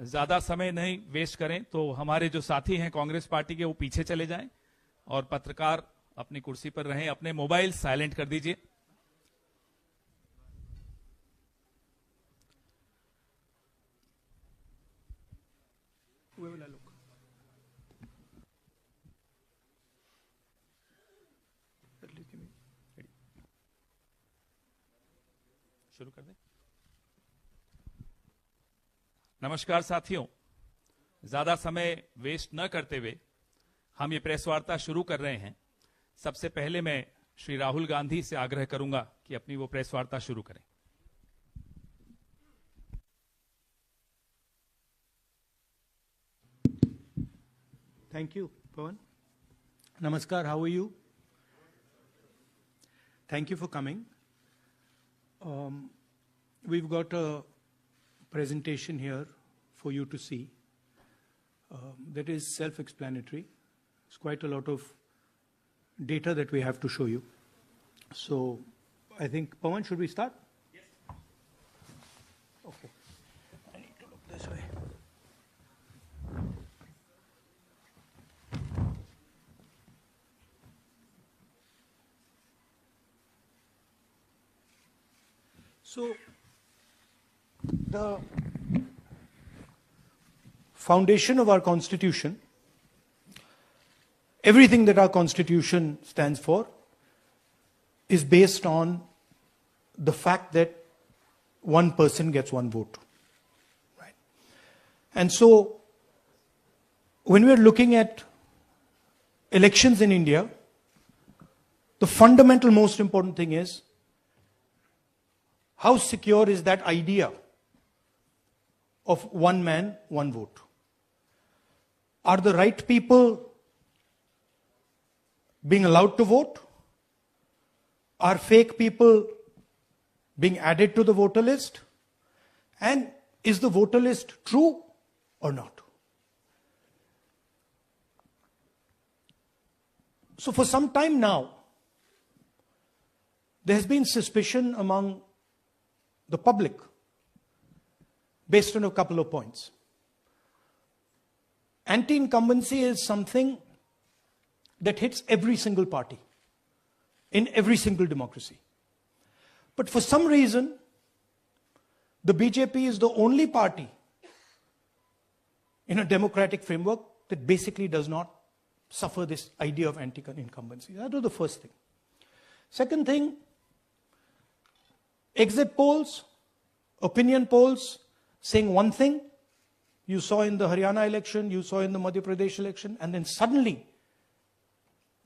ज्यादा समय नहीं वेस्ट करें तो हमारे जो साथी हैं कांग्रेस पार्टी के वो पीछे चले जाएं और पत्रकार अपनी कुर्सी पर रहें। अपने मोबाइल साइलेंट कर दीजिए। शुरू कर दें। नमस्कार साथियों, ज्यादा समय वेस्ट न करते हुए हम ये प्रेस वार्ता शुरू कर रहे हैं। सबसे पहले मैं श्री राहुल गांधी से आग्रह करूंगा कि अपनी वो प्रेस वार्ता शुरू करें। Thank you, Pawan. Namaskar, how are you? Thank you for coming. We've got a presentation here for you to see that is self-explanatory. It's quite a lot of data that we have to show you. So I think, Pawan, should we start? Yes. Okay. I need to look this way. So the foundation of our Constitution, everything that our Constitution stands for, is based on the fact that one person gets one vote. Right? And so when we're looking at elections in India, the fundamental most important thing is how secure is that idea of one man, one vote? Are the right people being allowed to vote? Are fake people being added to the voter list? And is the voter list true or not? So for some time now, there has been suspicion among the public based on a couple of points. Anti-incumbency is something that hits every single party in every single democracy. But for some reason, the BJP is the only party in a democratic framework that basically does not suffer this idea of anti-incumbency. That was the first thing. Second thing, exit polls, opinion polls saying one thing, you saw in the Haryana election, you saw in the Madhya Pradesh election, and then suddenly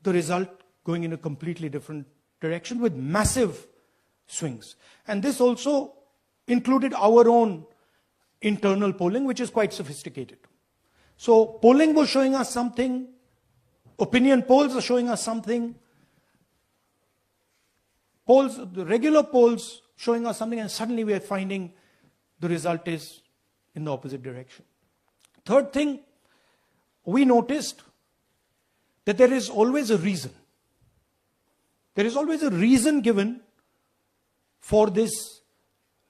the result going in a completely different direction with massive swings. And this also included our own internal polling, which is quite sophisticated. So polling was showing us something, opinion polls are showing us something, polls, the regular polls showing us something, and suddenly we are finding the result is in the opposite direction. Third thing, we noticed that there is always a reason. There is always a reason given for this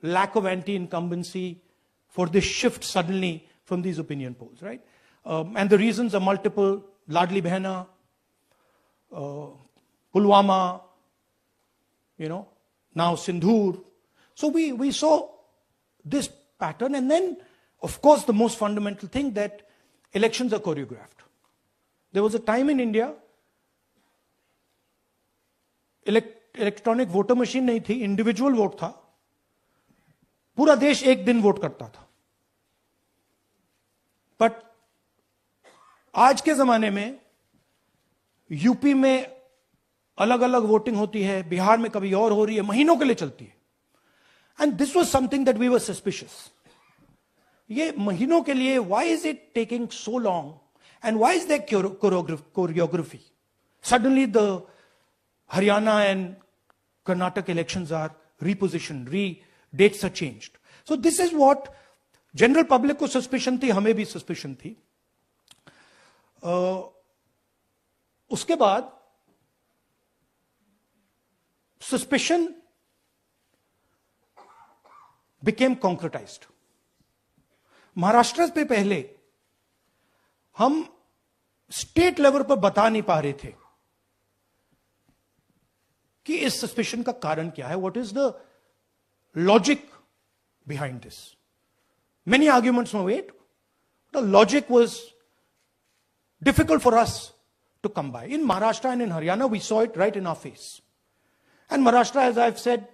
lack of anti-incumbency, for this shift suddenly from these opinion polls, right? And the reasons are multiple. Ladli Behna, Pulwama, now Sindhur. So we saw this pattern, and then, of course, the most fundamental thing that elections are choreographed. There was a time in India, electronic voter machine नहीं थी, individual vote था, पूरा देश एक दिन vote करता था. But आज के जमाने में यूपी में अलग अलग वोटिंग होती है, बिहार में कभी और हो रही है, महीनों के लिए चलती है. And this was something that we were suspicious. ये महीनों के लिए, why is it taking so long and why is there choreography? Suddenly the Haryana and Karnataka elections are repositioned, dates are changed. So this is what general public को suspicion थी, हमें भी suspicion थी. उसके बाद suspicion became concretized. महाराष्ट्र पे पहले हम स्टेट लेवल पर बता नहीं पा रहे थे कि इस सस्पिशन का कारण क्या है, what is the logic behind this. Many arguments were made. The logic was difficult for us to come by. In Maharashtra and in Haryana, we saw it right in our face. And Maharashtra, as I've said,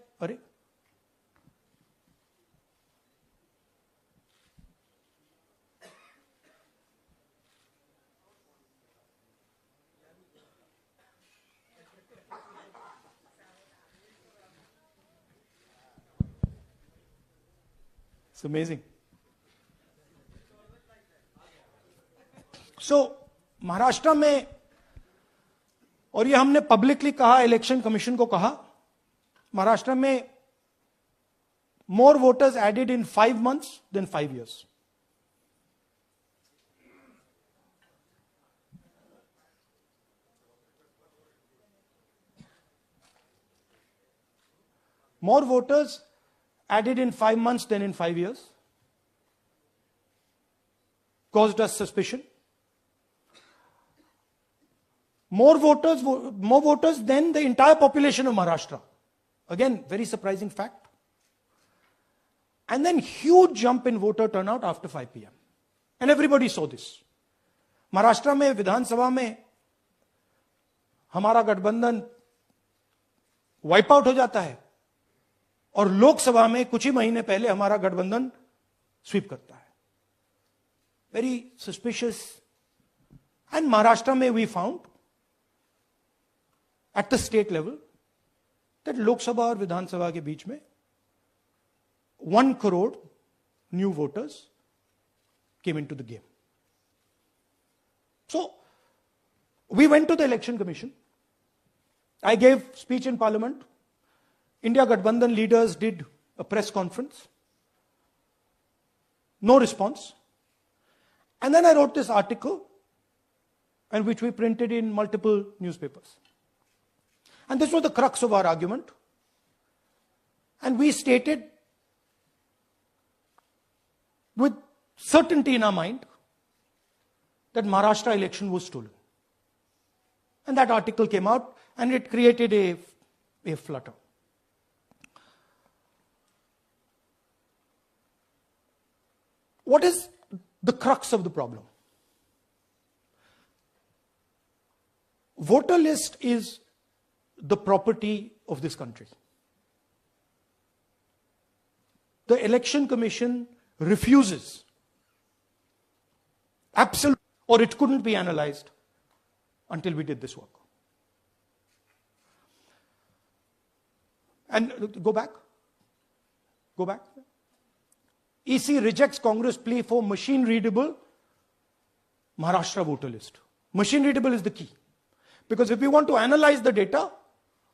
it's amazing. So, Maharashtra में, और ये हमने publicly कहा, election commission को कहा, महाराष्ट्र में more voters added in 5 months than 5 years. More voters added in 5 months than in 5 years. Caused us suspicion. More voters than the entire population of Maharashtra. Again, very surprising fact. And then huge jump in voter turnout after 5 p.m. And everybody saw this. Maharashtra में विधानसभा में हमारा गठबंधन wipe out हो जाता है और लोकसभा में कुछ ही महीने पहले हमारा गठबंधन स्वीप करता है. Very suspicious. एंड महाराष्ट्र में we found at the state level that Lok Sabha और विधानसभा के बीच में 1 crore new voters came into the game. So, we went to the election commission. I gave speech in parliament. India Gathbandhan leaders did a press conference. No response. And then I wrote this article, and which we printed in multiple newspapers. And this was the crux of our argument. And we stated with certainty in our mind that Maharashtra election was stolen. And that article came out and it created a flutter. What is the crux of the problem? Voter list is the property of this country. The Election Commission refuses, absolutely, or it couldn't be analyzed until we did this work. And go back. EC rejects Congress plea for machine readable Maharashtra voter list. Machine readable is the key. Because if we want to analyze the data,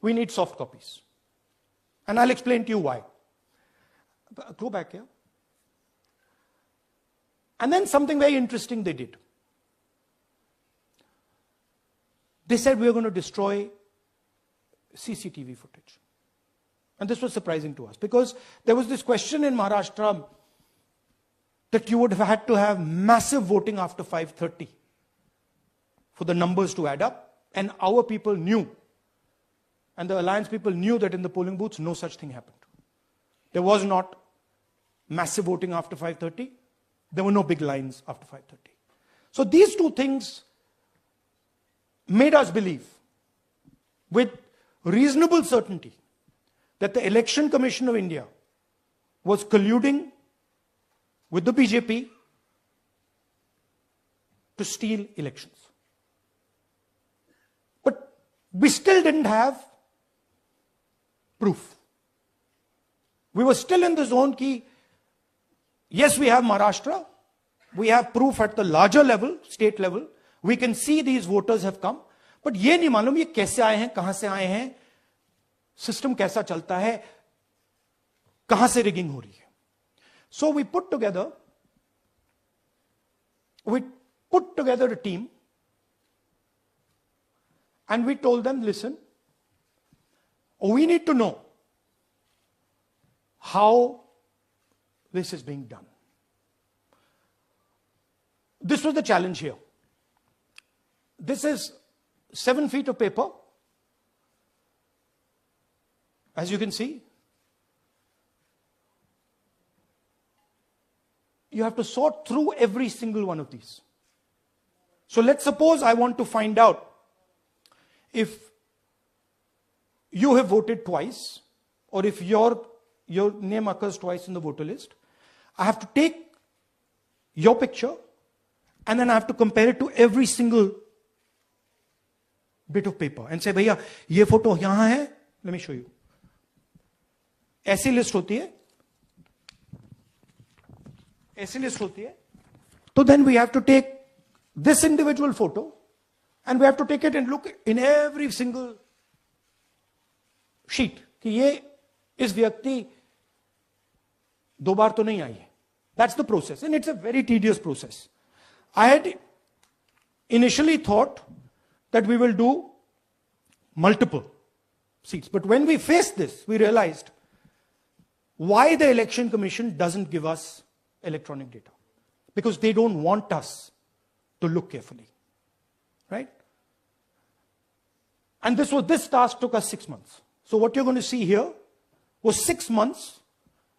we need soft copies. And I'll explain to you why. Go back here. And then something very interesting they did. They said we are going to destroy CCTV footage. And this was surprising to us because there was this question in Maharashtra that you would have had to have massive voting after 5:30 for the numbers to add up. And our people knew, and the alliance people knew that in the polling booths no such thing happened. There was not massive voting after 5:30. There were no big lines after 5:30. So these two things made us believe with reasonable certainty that the Election Commission of India was colluding with the BJP to steal elections. But we still didn't have proof. We were still in the zone ki, yes, we have Maharashtra. We have proof at the larger level, state level. We can see these voters have come. But ये नहीं मालूम ये कैसे आए हैं, कहां से आए हैं, सिस्टम कैसा चलता है, कहां से रिगिंग हो रही है. So we put together a team and we told them, listen, we need to know how this is being done. this was the challenge here. This is 7 feet of paper. As you can see, you have to sort through every single one of these. So let's suppose I want to find out if you have voted twice, or if your name occurs twice in the voter list. I have to take your picture and then I have to compare it to every single bit of paper and say, भैया ये photo यहां है, let me show you. ऐसी list होती है, ऐसी list होती है. So then we have to take this individual photo and we have to take it and look in every single sheet कि ये इस व्यक्ति दो बार तो नहीं आई है. That's the process, and it's a very tedious process. I had initially thought that we will do multiple seats, but when we faced this, we realized why the Election Commission doesn't give us electronic data. Because they don't want us to look carefully, right? And this task took us 6 months. So what you're going to see here was 6 months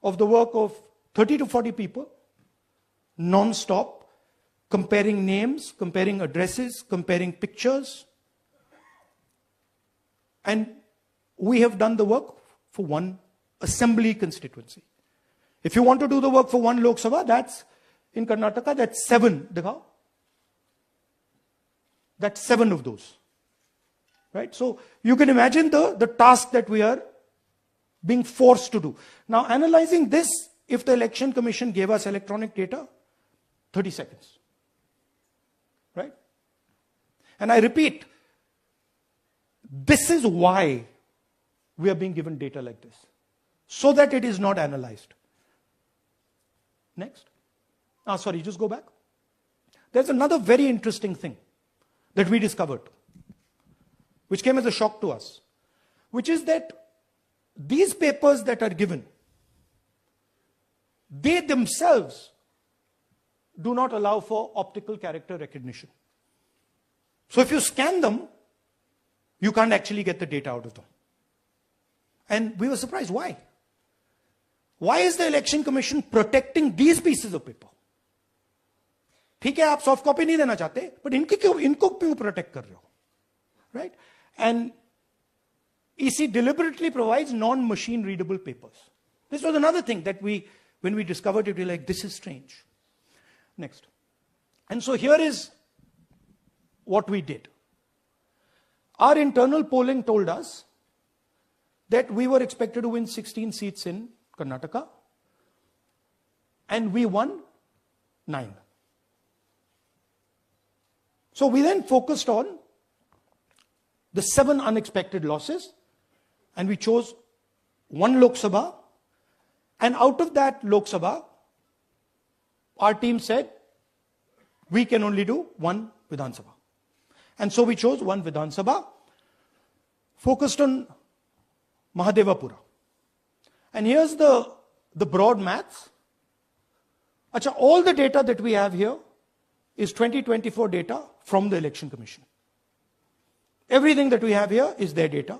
of the work of 30 to 40 people, non-stop, comparing names, comparing addresses, comparing pictures. And we have done the work for one assembly constituency. If you want to do the work for one Lok Sabha, that's in Karnataka, that's 7. Dikhao. That's 7 of those. Right? So you can imagine the task that we are being forced to do. Now, analyzing this, if the Election Commission gave us electronic data, 30 seconds. Right? And I repeat, this is why we are being given data like this, so that it is not analyzed. Next. Sorry, just go back. There's another very interesting thing that we discovered, which came as a shock to us, which is that these papers that are given, they themselves do not allow for optical character recognition. So if you scan them, you can't actually get the data out of them. And we were surprised. Why? Why is the Election Commission protecting these pieces of paper? ठीक है, आप soft copy नहीं देना चाहते, but इनको क्यों protect कर रहे हो? Right? And EC deliberately provides non-machine readable papers. This was another thing that when we discovered it, we were like, this is strange. Next. And so here is what we did. Our internal polling told us that we were expected to win 16 seats in Karnataka, and we won 9. So we then focused on the 7 unexpected losses, and we chose 1 Lok Sabha, and out of that Lok Sabha, our team said, we can only do 1 Vidhan Sabha. And so we chose 1 Vidhan Sabha, focused on Mahadevapura. And here's the broad maths. Achha, all the data that we have here is 2024 data from the Election Commission. Everything that we have here is their data.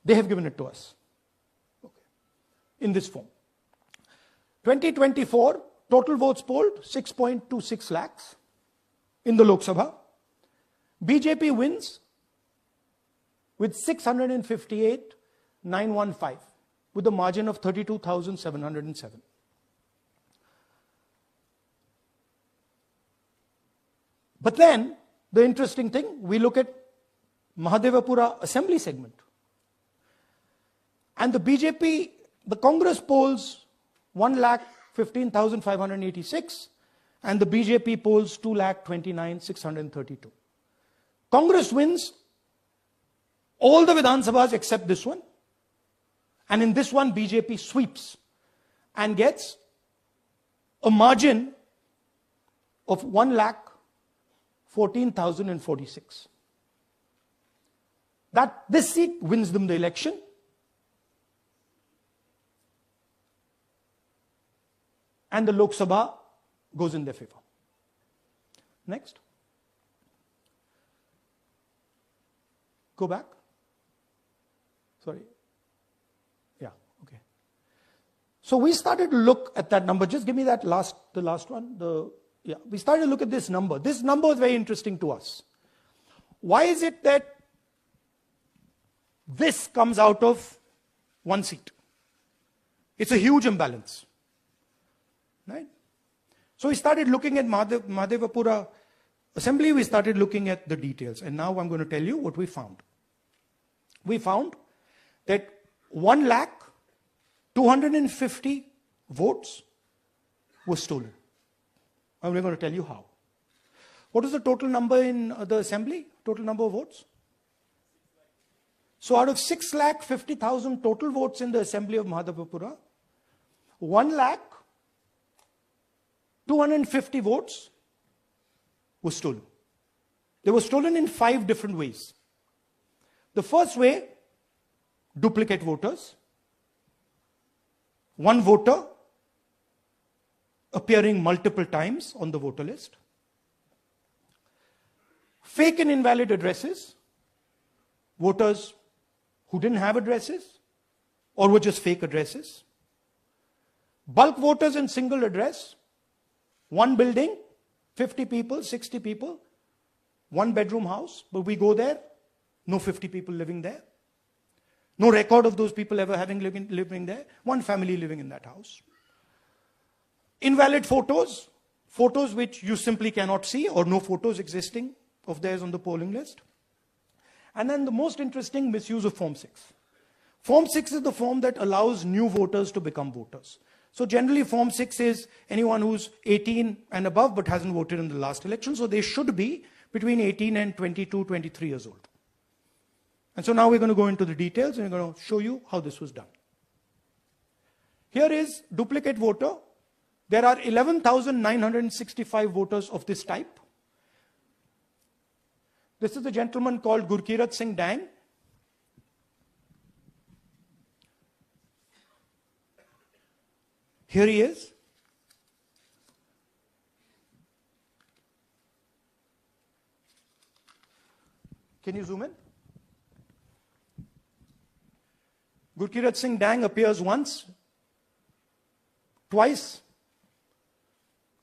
They have given it to us. Okay. In this form. 2024, total votes polled, 6.26 lakhs in the Lok Sabha. BJP wins with 658,915 with a margin of 32,707. But then, the interesting thing, we look at Mahadevapura assembly segment. And the BJP, the Congress polls 1,15,586 and the BJP polls 2,29,632. Congress wins all the Vidhan Sabhas except this one. And in this one, BJP sweeps and gets a margin of 1,14,046. This seat wins them the election. And the Lok Sabha goes in their favor. Next. Go back. Sorry. Yeah, okay. So we started to look at that number. Just give me that the last one. We started to look at this number. This number is very interesting to us. Why is it that this comes out of one seat? It's a huge imbalance. Right? So we started looking at Mahadevapura assembly. We started looking at the details. And now I'm going to tell you what we found. We found that 1,250,000 votes were stolen. And we're going to tell you how. What is the total number in the assembly? Total number of votes? So out of 6,50,000 total votes in the assembly of Mahadevapura, 1,250,000 votes were stolen. They were stolen in 5 different ways. The first way, duplicate voters. One voter appearing multiple times on the voter list. Fake and invalid addresses. Voters who didn't have addresses or were just fake addresses. Bulk voters in single address. One building, 50 people, 60 people, 1 bedroom house, but we go there, no 50 people living there. No record of those people ever having living there. One family living in that house. Invalid photos, photos which you simply cannot see or no photos existing of theirs on the polling list. And then the most interesting, misuse of Form 6. Form 6 is the form that allows new voters to become voters. So generally Form 6 is anyone who's 18 and above but hasn't voted in the last election. So they should be between 18 and 22, 23 years old. And so now we're going to go into the details and we're going to show you how this was done. Here is duplicate voter. There are 11,965 voters of this type. This is a gentleman called Gurkirat Singh Dang. Here he is. Can you zoom in? Gurkirat Singh Dang appears once, twice,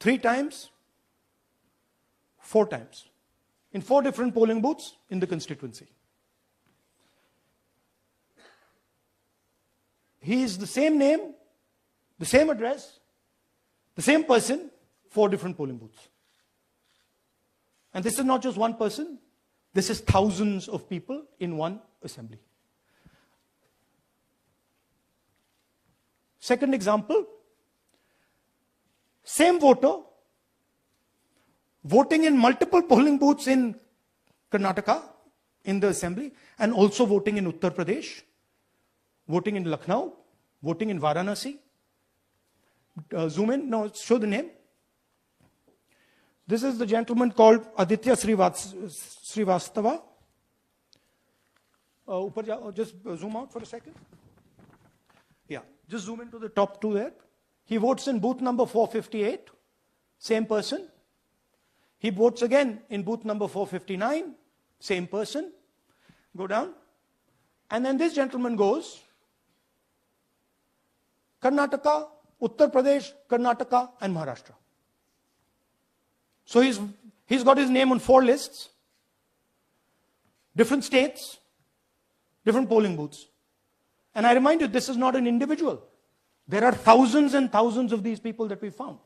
3 times, 4 times. In 4 different polling booths in the constituency. He is the same name, the same address, the same person, 4 different polling booths. And this is not just one person, this is thousands of people in one assembly. Second example, same voter, voting in multiple polling booths in Karnataka, in the assembly, and also voting in Uttar Pradesh, voting in Lucknow, voting in Varanasi. Zoom in, no, show the name. This is the gentleman called Aditya Srivastava. Just zoom out for a second. Yeah, just zoom into the top 2 there. He votes in booth number 458, same person. He votes again in booth number 459, same person. Go down. And then this gentleman goes, Karnataka, Uttar Pradesh, Karnataka, and Maharashtra. So he's got his name on 4 lists, different states, different polling booths. And I remind you, this is not an individual. There are thousands and thousands of these people that we found.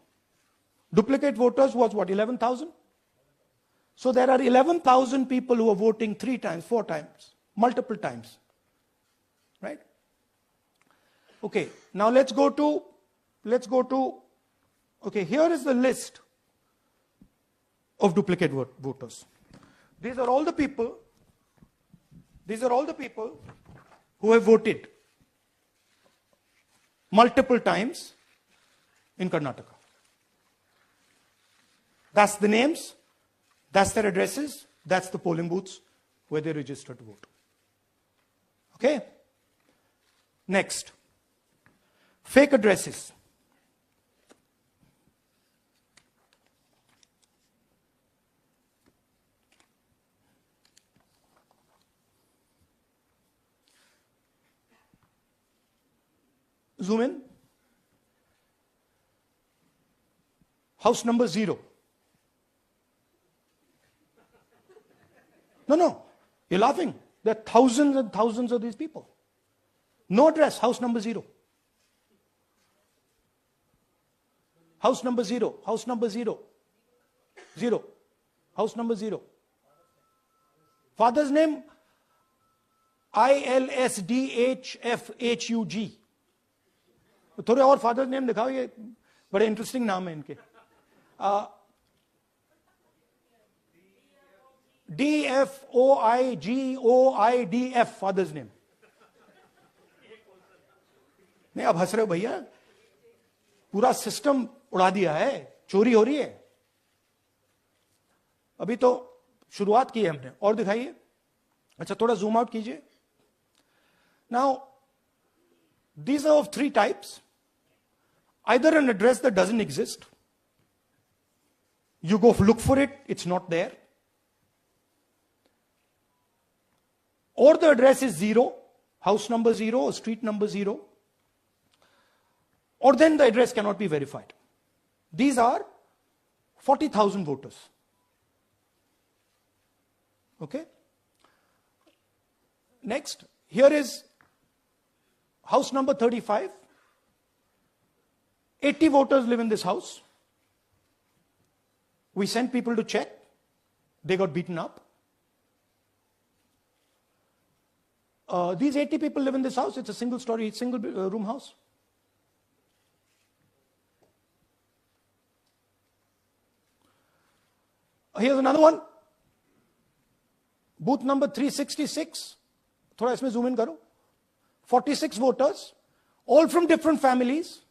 Duplicate voters was what, 11,000? So there are 11,000 people who are voting 3 times, 4 times, multiple times. Right? Okay, now let's go to, okay, here is the list of duplicate voters. These are all the people who have voted multiple times in Karnataka. That's the names, that's their addresses, that's the polling booths where they register to vote. Okay? Next. Fake addresses. Zoom in. House number 0. No, you're laughing. There are thousands and thousands of these people. No address, house number 0. House number 0, house number 0. 0. House number 0. Father's name, ILSDHFHUG. थोड़े और father's name दिखाओ, ये बड़े interesting नाम है इनके. DFOIGOIDF father's name. नहीं, अब हंस रहे हो भैया, पूरा सिस्टम उड़ा दिया है, चोरी हो रही है. अभी तो शुरुआत की है हमने. और दिखाइए. अच्छा, थोड़ा जूम आउट कीजिए. Now these are of 3 types. Either an address that doesn't exist, you go look for it, it's not there, or the address is 0, house number 0 or street number 0, or then the address cannot be verified. These are 40,000 voters. Okay? Next, here is house number 35. 80 voters live in this house. We sent people to check. They got beaten up. These 80 people live in this house. It's a single story, single room house. Here's another one. Booth number 366. थोड़ा इसमें zoom in करो. 46 voters, all from different families,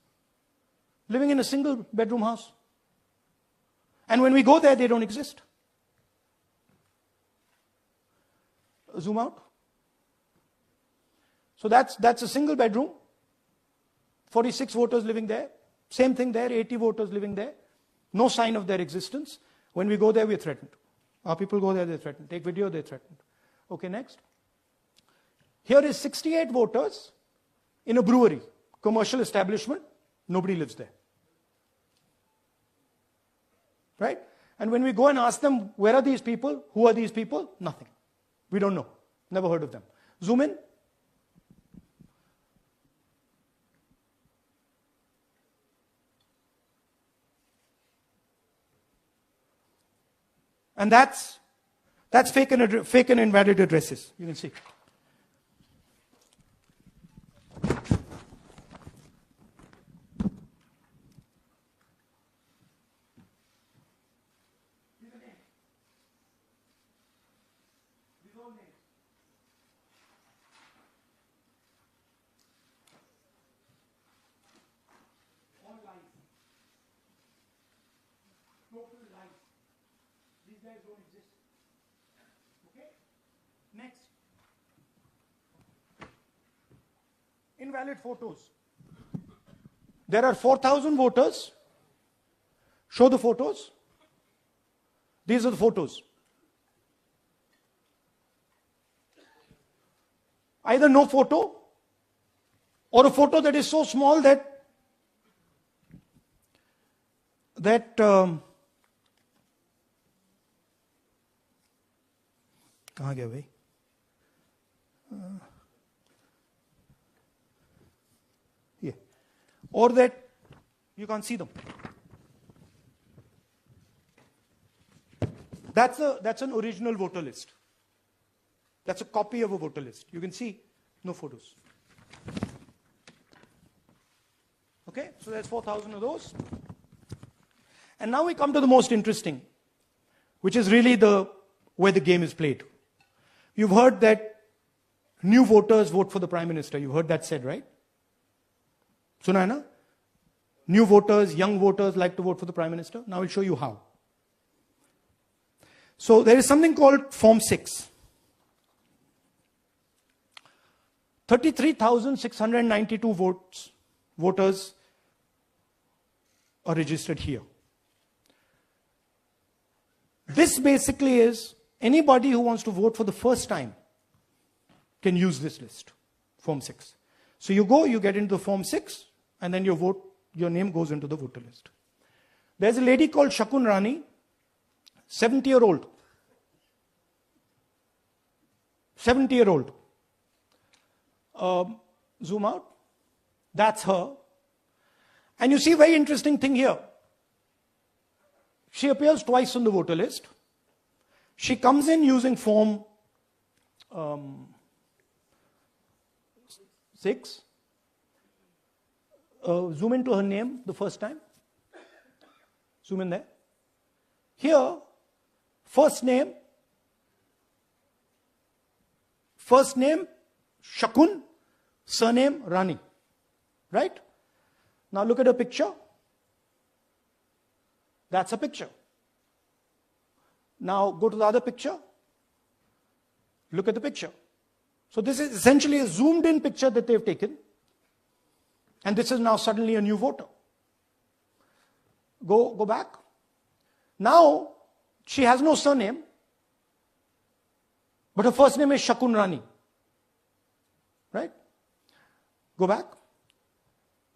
living in a single bedroom house. And when we go there, they don't exist. Zoom out. So that's a single bedroom. 46 voters living there. Same thing there, 80 voters living there. No sign of their existence. When we go there, we're threatened. Our people go there, they're threatened. Take video, they're threatened. Okay, next. Here is 68 voters in a brewery, commercial establishment. Nobody lives there. Right? And when we go and ask them, where are these people? Who are these people? Nothing. We don't know. Never heard of them. Zoom in. And that's fake and invalid addresses. You can see. Next. Invalid photos. There are 4,000 voters. Show the photos. These are the photos. Either no photo or a photo that is so small that कहाँ गया भाई? Yeah. Or that you can't see them. That's an original voter list. That's a copy of a voter list. You can see no photos. Okay, so there's 4,000 of those. And now we come to the most interesting, which is really where the game is played. You've heard that new voters vote for the Prime Minister. You heard that said, right? Suna hai na? New voters, young voters like to vote for the Prime Minister. Now I'll show you how. So there is something called Form 6. 33,692 voters are registered here. This basically is anybody who wants to vote for the first time can use this list, Form 6. So you go, you get into the Form 6, and then your name goes into the voter list. There's a lady called Shakun Rani, 70-year-old. 70-year-old. Zoom out. That's her. And you see a very interesting thing here. She appears twice on the voter list. She comes in using Form 6. Zoom into her name the first time. Zoom in there. Here, first name Shakun, surname Rani. Right? Now look at her picture. That's a picture. Now go to the other picture. Look at the picture. So this is essentially a zoomed in picture that they've taken. And this is now suddenly a new voter. Go back. Now she has no surname, but her first name is Shakun Rani. Right? Go back.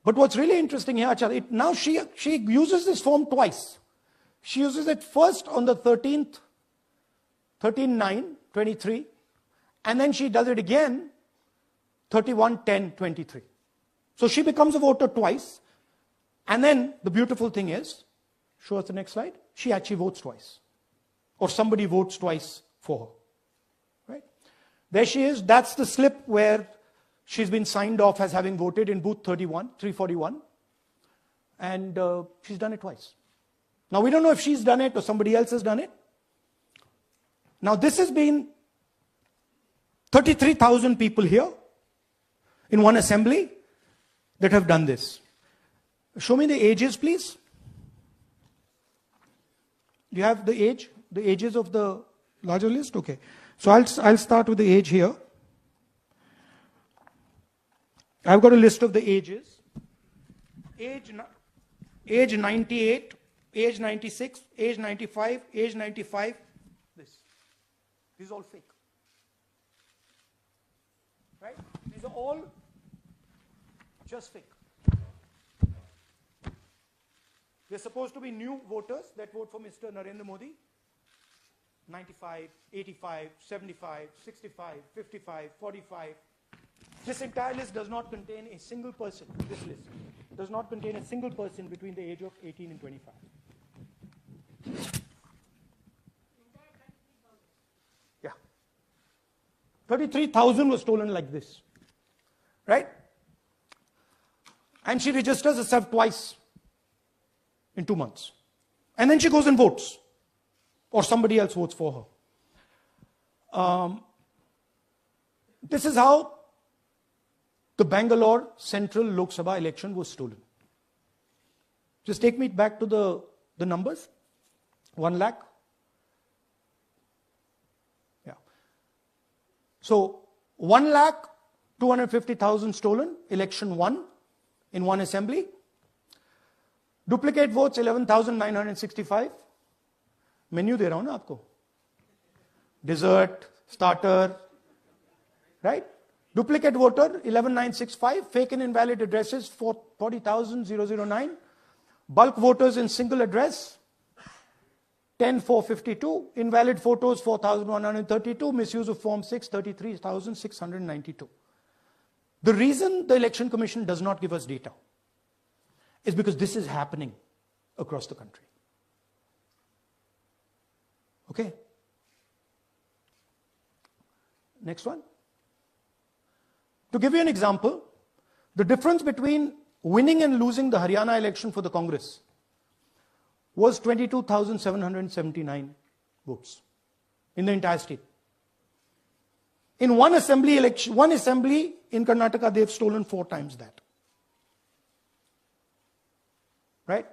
But what's really interesting here, now she uses this form twice. She uses it first on the 13th, 13/9/23, and then she does it again 31/10/23. So she becomes a voter twice, and then the beautiful thing is, show us the next slide, she actually votes twice. Or somebody votes twice for her. Right? There she is, that's the slip where she's been signed off as having voted in booth 341, and she's done it twice. Now we don't know if she's done it or somebody else has done it. Now this has been 33,000 people here in one assembly that have done this. Show me the ages, please. Do you have the ages of the larger list? Okay. So I'll start with the age here. I've got a list of the ages. Age 98, age 96, age 95, age 95. This is all fake. Right? These are all just fake. They're supposed to be new voters that vote for Mr. Narendra Modi. 95, 85, 75, 65, 55, 45. This entire list does not contain a single person. This list does not contain a single person between the age of 18 and 25. Yeah. 33,000 was stolen like this. Right? And she registers herself twice in 2 months. And then she goes and votes. Or somebody else votes for her. This is how the Bangalore Central Lok Sabha election was stolen. Just take me back to the numbers. 1 lakh. Yeah. So 1,250,000 stolen, election won in one assembly. Duplicate votes 11,965. Menu दे रहा हूं ना आपको. Dessert, starter, right? Duplicate voter 11,965. Fake and invalid addresses 40,009. Bulk voters in single address 10,452. Invalid photos 4,132. Misuse of Form 6 33,692. The reason the Election Commission does not give us data is because this is happening across the country. Okay. Next one. To give you an example, the difference between winning and losing the Haryana election for the Congress was 22,779 votes in the entire state. In one assembly in Karnataka, they've stolen 4 times that. Right?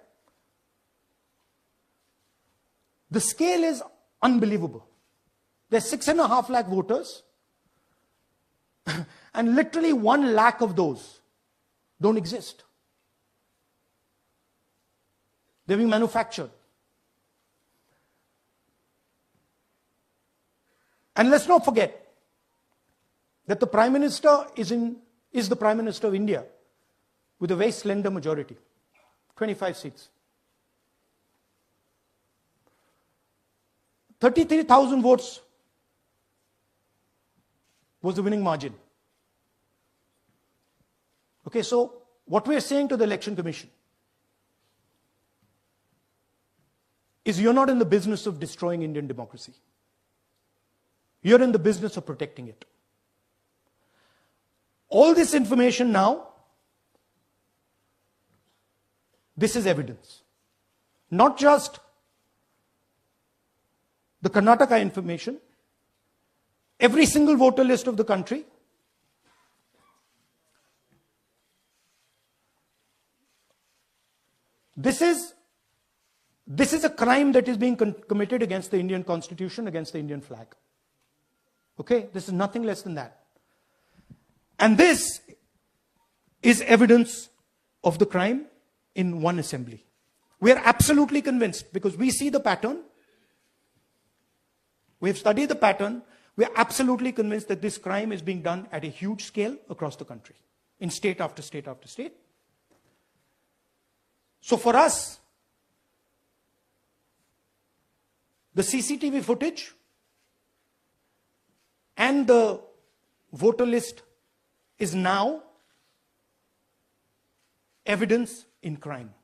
The scale is unbelievable. There's 6.5 lakh voters, and literally 1 lakh of those don't exist. They're being manufactured. And let's not forget that the Prime Minister is in is the Prime Minister of India with a very slender majority, 25 seats. 33,000 votes was the winning margin. Okay, so what we are saying to the Election Commission is you're not in the business of destroying Indian democracy. You're in the business of protecting it. All this information now, this is evidence. Not just the Karnataka information, every single voter list of the country, this is a crime that is being committed against the Indian Constitution, against the Indian flag. Okay, this is nothing less than that. And this is evidence of the crime in one assembly. We are absolutely convinced because we see the pattern. We have studied the pattern. We are absolutely convinced that this crime is being done at a huge scale across the country, in state after state after state. So for us, the CCTV footage and the voter list is now evidence in crime.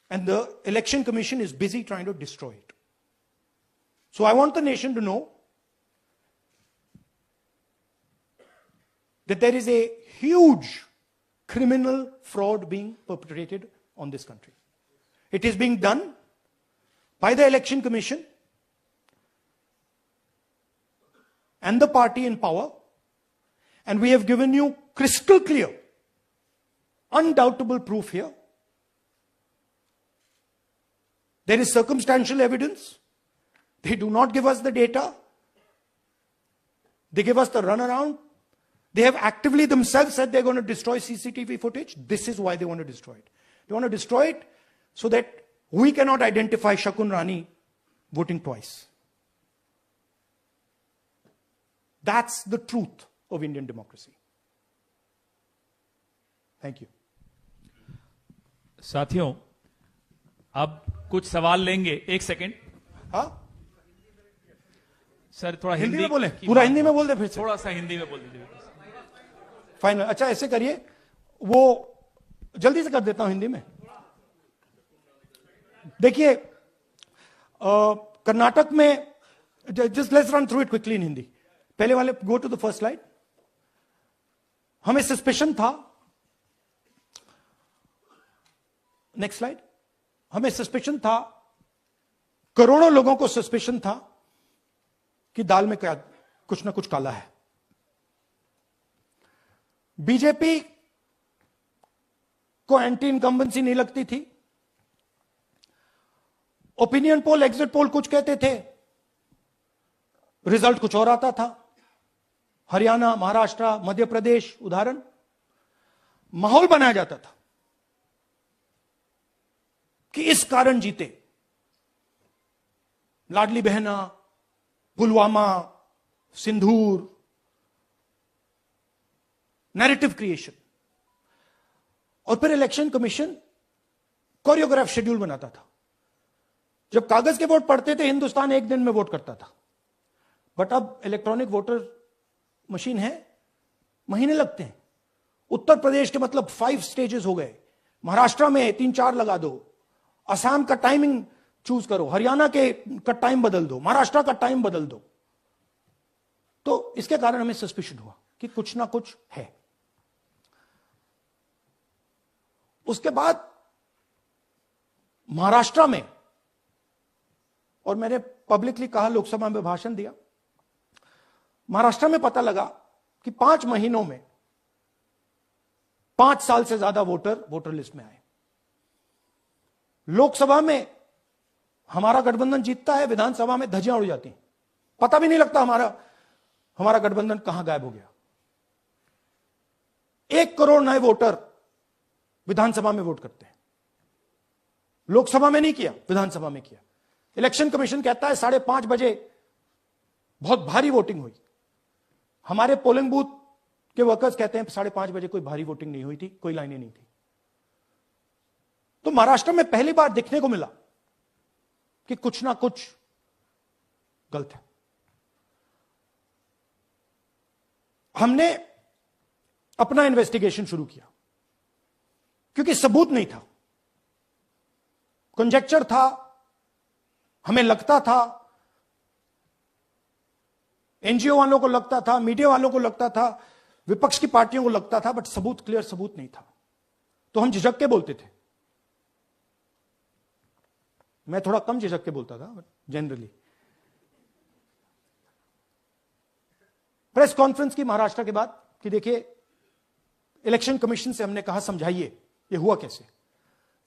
And the Election Commission is busy trying to destroy it. So I want the nation to know that there is a huge criminal fraud being perpetrated on this country. It is being done by the Election Commission and the party in power, and we have given you crystal clear, undoubtable proof here. There is circumstantial evidence. They do not give us the data. They give us the runaround. They have actively themselves said they're going to destroy CCTV footage. This is why they want to destroy it. They want to destroy it so that we cannot identify Shakun Rani voting twice. That's the truth of Indian democracy. Thank you. साथियों, अब कुछ सवाल लेंगे. एक second. हाँ? Sir थोड़ा हिंदी में बोले, पूरा हिंदी में बोल दे फिर से. थोड़ा सा हिंदी में बोल दीजिए. फाइनल. अच्छा ऐसे करिए, वो जल्दी से कर देता हूं हिंदी में. देखिए, कर्नाटक में, just let's run through it quickly in Hindi. पहले वाले, go to the first slide. हमें सस्पेशन था. Next slide. हमें सस्पेशन था, करोड़ों लोगों को सस्पेशन था कि दाल में क्या कुछ ना कुछ काला है. बीजेपी को एंटी इनकम्बेंसी नहीं लगती थी. ओपिनियन पोल, एग्जिट पोल कुछ कहते थे, रिजल्ट कुछ और आता था. हरियाणा, महाराष्ट्र, मध्य प्रदेश उदाहरण. माहौल बनाया जाता था कि इस कारण जीते. लाडली बहना, पुलवामा, सिंदूर, नैरेटिव क्रिएशन. और फिर इलेक्शन कमीशन कोरियोग्राफ शेड्यूल बनाता था. जब कागज के वोट पड़ते थे, हिंदुस्तान एक दिन में वोट करता था. बट अब इलेक्ट्रॉनिक वोटर मशीन है, महीने लगते हैं. उत्तर प्रदेश के मतलब 5 स्टेजेस हो गए. महाराष्ट्र में 3-4 लगा दो. असम का टाइमिंग चूज करो, हरियाणा का टाइम बदल दो, महाराष्ट्र का टाइम बदल दो. तो इसके कारण हमें सस्पिशन हुआ कि कुछ ना कुछ है. उसके बाद महाराष्ट्र में, और मैंने पब्लिकली कहा, लोकसभा में भाषण दिया, महाराष्ट्र में पता लगा कि 5 महीनों में 5 साल से ज्यादा वोटर लिस्ट में आए. लोकसभा में हमारा गठबंधन जीतता है, विधानसभा में धज्जियां उड़ जाती हैं. पता भी नहीं लगता हमारा गठबंधन कहां गायब हो गया. 1 करोड़ नए वोटर विधानसभा में वोट करते हैं. लोकसभा में नहीं किया, विधानसभा में किया. इलेक्शन कमीशन कहता है 5:30 बजे बहुत भारी वोटिंग हुई. हमारे पोलिंग बूथ कि वर्कर्स कहते हैं 5:30 बजे कोई भारी वोटिंग नहीं हुई थी, कोई लाइनें नहीं थी। तो महाराष्ट्र में पहली बार देखने को मिला कि कुछ ना कुछ गलत है। हमने अपना इन्वेस्टिगेशन शुरू किया क्योंकि सबूत नहीं था, कंजेक्चर था, हमें लगता था, एनजीओ वालों को लगता था, मीडिया वालों को लगता था, विपक्ष की पार्टियों को लगता था, बट सबूत, क्लियर सबूत नहीं था। तो हम झिझक के बोलते थे। मैं थोड़ा कम झिझक के बोलता था, बट जनरली। प्रेस कॉन्फ्रेंस की महाराष्ट्र के बाद कि देखिए, इलेक्शन कमीशन से हमने कहा समझाइए ये हुआ कैसे,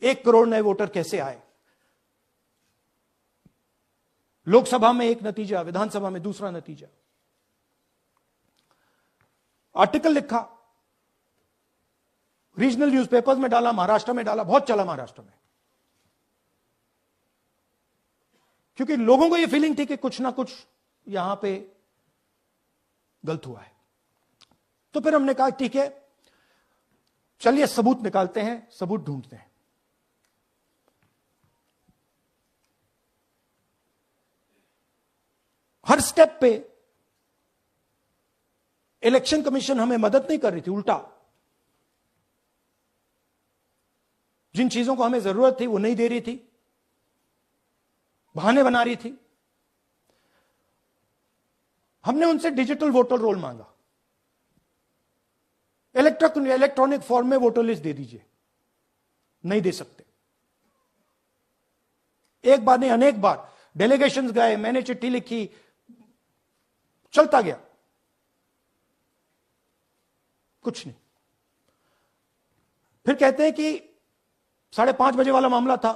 1 करोड़ नए वोटर कैसे आए, लोकसभा में एक नतीजा, विधानसभा में दूसरा नतीजा। आर्टिकल लिखा, रीजनल न्यूज़पेपर्स में डाला, महाराष्ट्र में डाला, बहुत चला महाराष्ट्र में, क्योंकि लोगों को यह फीलिंग थी कि कुछ ना कुछ यहां पे गलत हुआ है। तो फिर हमने कहा ठीक है, चलिए सबूत निकालते हैं, सबूत ढूंढते हैं। हर स्टेप पे इलेक्शन कमीशन हमें मदद नहीं कर रही थी, उल्टा जिन चीजों को हमें जरूरत थी वो नहीं दे रही थी, बहाने बना रही थी। हमने उनसे डिजिटल वोटर रोल मांगा, इलेक्ट्रॉनिक फॉर्म में वोटर लिस्ट दे दीजिए, नहीं दे सकते। एक बार नहीं, अनेक बार डेलीगेशंस गए, मैंने चिट्ठी लिखी, चलता गया, कुछ नहीं। फिर कहते हैं कि 5:30 बजे वाला मामला था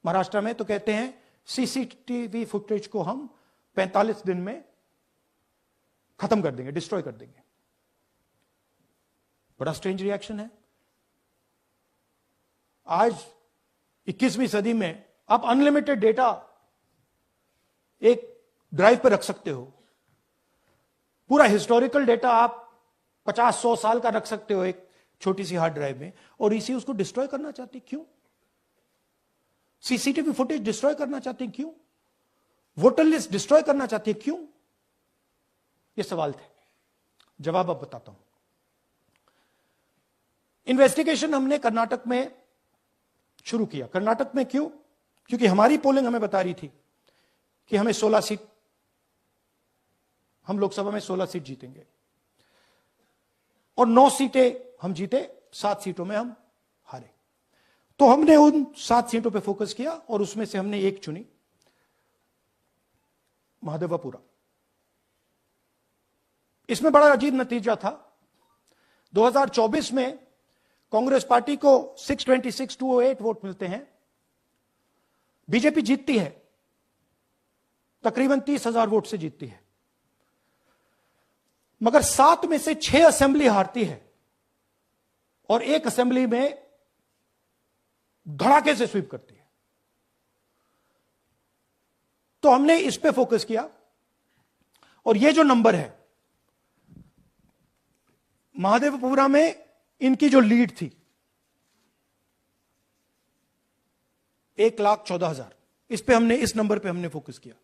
महाराष्ट्र में, तो कहते हैं सीसीटीवी फुटेज को हम 45 दिन में खत्म कर देंगे, डिस्ट्रॉय कर देंगे। बड़ा स्ट्रेंज रिएक्शन है। आज 21वीं सदी में आप अनलिमिटेड डेटा एक ड्राइव पर रख सकते हो, पूरा हिस्टोरिकल डेटा आप 50-100 साल का रख सकते हो एक छोटी सी हार्ड ड्राइव में, और इसी उसको डिस्ट्रॉय करना चाहती, क्यों? सीसीटीवी फुटेज डिस्ट्रॉय करना चाहते हैं, क्यों? वोटर लिस्ट डिस्ट्रॉय करना चाहती है, क्यों? ये सवाल थे, जवाब अब बताता हूं। इन्वेस्टिगेशन हमने कर्नाटक में शुरू किया। कर्नाटक में क्यों? क्योंकि हमारी पोलिंग हमें बता रही थी कि हमें 16 सीट, हम लोकसभा में 16 सीट जीतेंगे और 9 सीटें हम जीते, 7 सीटों में हम हारे। तो हमने उन 7 सीटों पे फोकस किया और उसमें से हमने एक चुनी, महादेवपुरा। इसमें बड़ा अजीब नतीजा था। 2024 में कांग्रेस पार्टी को 626-208 वोट मिलते हैं, बीजेपी जीतती है, तकरीबन 30,000 वोट से जीतती है, मगर 7 में से 6 असेंबली हारती है और एक असेंबली में धड़ाके से स्वीप करती है। तो हमने इस पे फोकस किया और ये जो नंबर है, महादेवपुरा में इनकी जो लीड थी 1,14,000, इस पे हमने, इस नंबर पे हमने फोकस किया।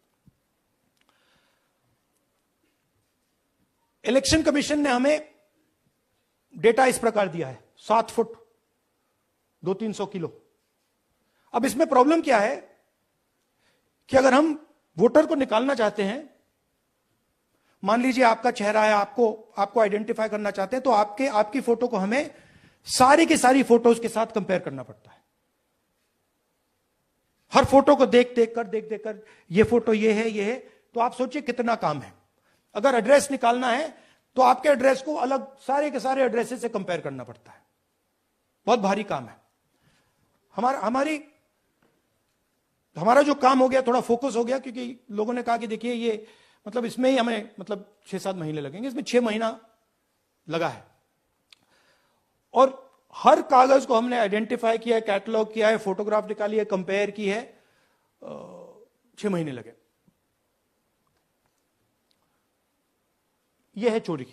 इलेक्शन कमीशन ने हमें डेटा इस प्रकार दिया है, 7 फुट 200-300 किलो। अब इसमें प्रॉब्लम क्या है कि अगर हम वोटर को निकालना चाहते हैं, मान लीजिए आपका चेहरा है, आपको आइडेंटिफाई करना चाहते हैं, तो आपकी फोटो को हमें सारी की सारी फोटोज के साथ कंपेयर करना पड़ता है। हर फोटो को देख कर ये फोटो ये है, तो आप सोचिए कितना काम है। अगर एड्रेस निकालना है तो आपके एड्रेस को अलग सारे के सारे एड्रेसेस से कंपेयर करना पड़ता है, बहुत भारी काम है। हमारा जो काम हो गया, थोड़ा फोकस हो गया, क्योंकि लोगों ने कहा कि देखिए ये मतलब इसमें ही हमें मतलब 6-7 महीने लगेंगे, इसमें 6 महीना लगा है। और हर कागज को हमने आइडेंटिफाई किया है, कैटलॉग किया है, फोटोग्राफ निकाली है, कंपेयर की है, 6 महीने लगे। यह है चोरी।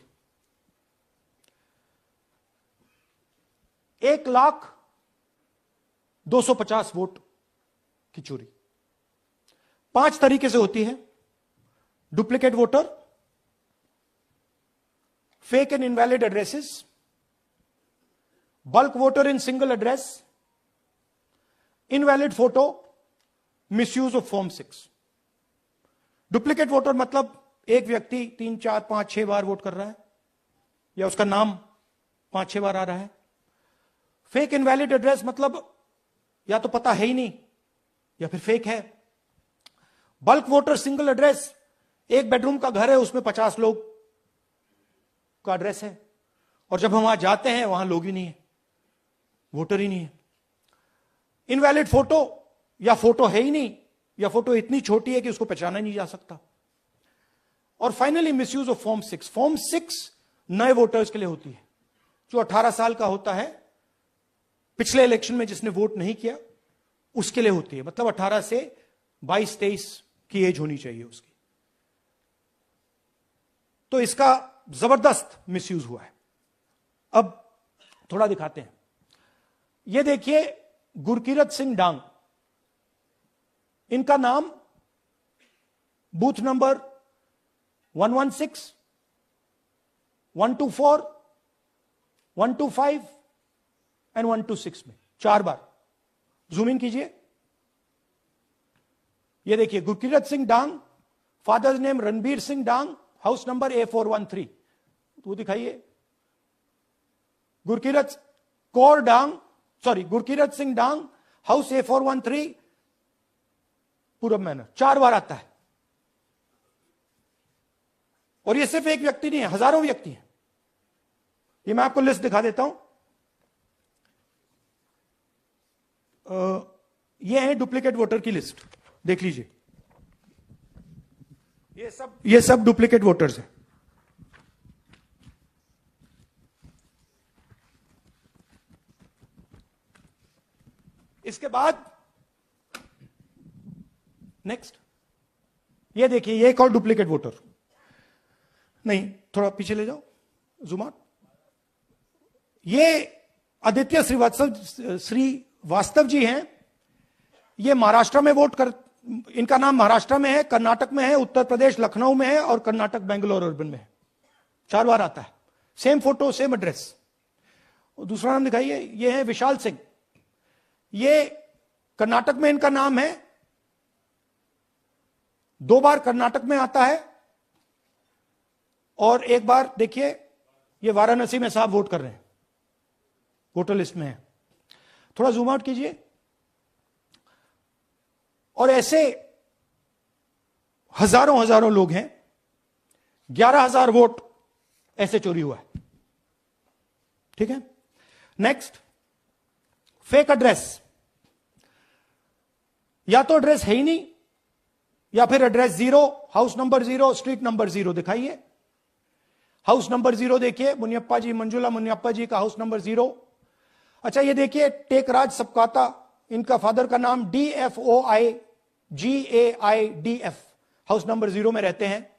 1,250,000 वोट की चोरी 5 तरीके से होती है। Duplicate voter, fake and invalid addresses, bulk voter in single address, invalid photo, misuse of form 6। Duplicate voter मतलब एक व्यक्ति 3, 4, 5, 6 बार वोट कर रहा है या उसका नाम 5-6 बार आ रहा है। फेक इनवैलिड एड्रेस मतलब या तो पता है ही नहीं या फिर फेक है। बल्क वोटर सिंगल एड्रेस, एक बेडरूम का घर है, उसमें 50 लोग का एड्रेस है और जब हम वहां जाते हैं वहां लोग ही नहीं है, वोटर ही नहीं है। इनवैलिड फोटो, या फोटो है ही नहीं या फोटो इतनी छोटी है कि उसको पहचाना नहीं जा सकता। और finally misuse of form 6। Form 6 नए वोटर्स के लिए होती है, जो 18 साल का होता है, पिछले इलेक्शन में जिसने वोट नहीं किया उसके लिए होती है। मतलब 18 से 22-23 की एज होनी चाहिए उसकी। तो इसका जबरदस्त मिसयूज हुआ है। अब थोड़ा दिखाते हैं। यह देखिए गुरकीरत सिंह डांग, इनका नाम बूथ नंबर 116, 124, 125 एंड 126 में 4 बार। जूम इन कीजिए। यह देखिए गुरकीरत सिंह डांग, फादर्स नेम रणबीर सिंह डांग, हाउस नंबर A413। तो दिखाइए गुरकीरत कौर डांग, सॉरी गुरकीरत सिंह डांग, हाउस A413, पूरब मैनर। 4 बार आता है। और ये सिर्फ एक व्यक्ति नहीं है, हजारों व्यक्ति हैं। ये मैं आपको लिस्ट दिखा देता हूं। ये है डुप्लीकेट वोटर की लिस्ट, देख लीजिए। ये सब डुप्लीकेट वोटर्स हैं। इसके बाद नेक्स्ट, ये देखिए, ये एक और डुप्लीकेट वोटर। नहीं, थोड़ा पीछे ले जाओ, जूम आउट। ये आदित्य श्रीवास्तव जी हैं। ये महाराष्ट्र में वोट कर, इनका नाम महाराष्ट्र में है, कर्नाटक में है, उत्तर प्रदेश लखनऊ में है और कर्नाटक बेंगलोर अर्बन में है। 4 बार आता है। Same photo, same address. दूसरा नाम दिखाइए। ये है विशाल सिंह। ये कर्नाटक में इनका नाम है, 2 बार कर्नाटक में आता है और 1 बार देखिए ये वाराणसी में साहब वोट कर रहे हैं, वोटर लिस्ट में है। थोड़ा जूम आउट कीजिए। और ऐसे हजारों लोग हैं। 11,000 वोट ऐसे चोरी हुआ है। ठीक है। Next, fake address. या तो एड्रेस है ही नहीं या फिर address 0, house number 0, street number 0। दिखाइए हाउस नंबर 0, देखिए मुनियप्पा जी, मंजुला मुनियप्पा जी का हाउस नंबर 0। अच्छा, ये देखिए टेकराज सबकाता, इनका फादर का नाम DFOI GAIDF, हाउस नंबर 0 में रहते हैं।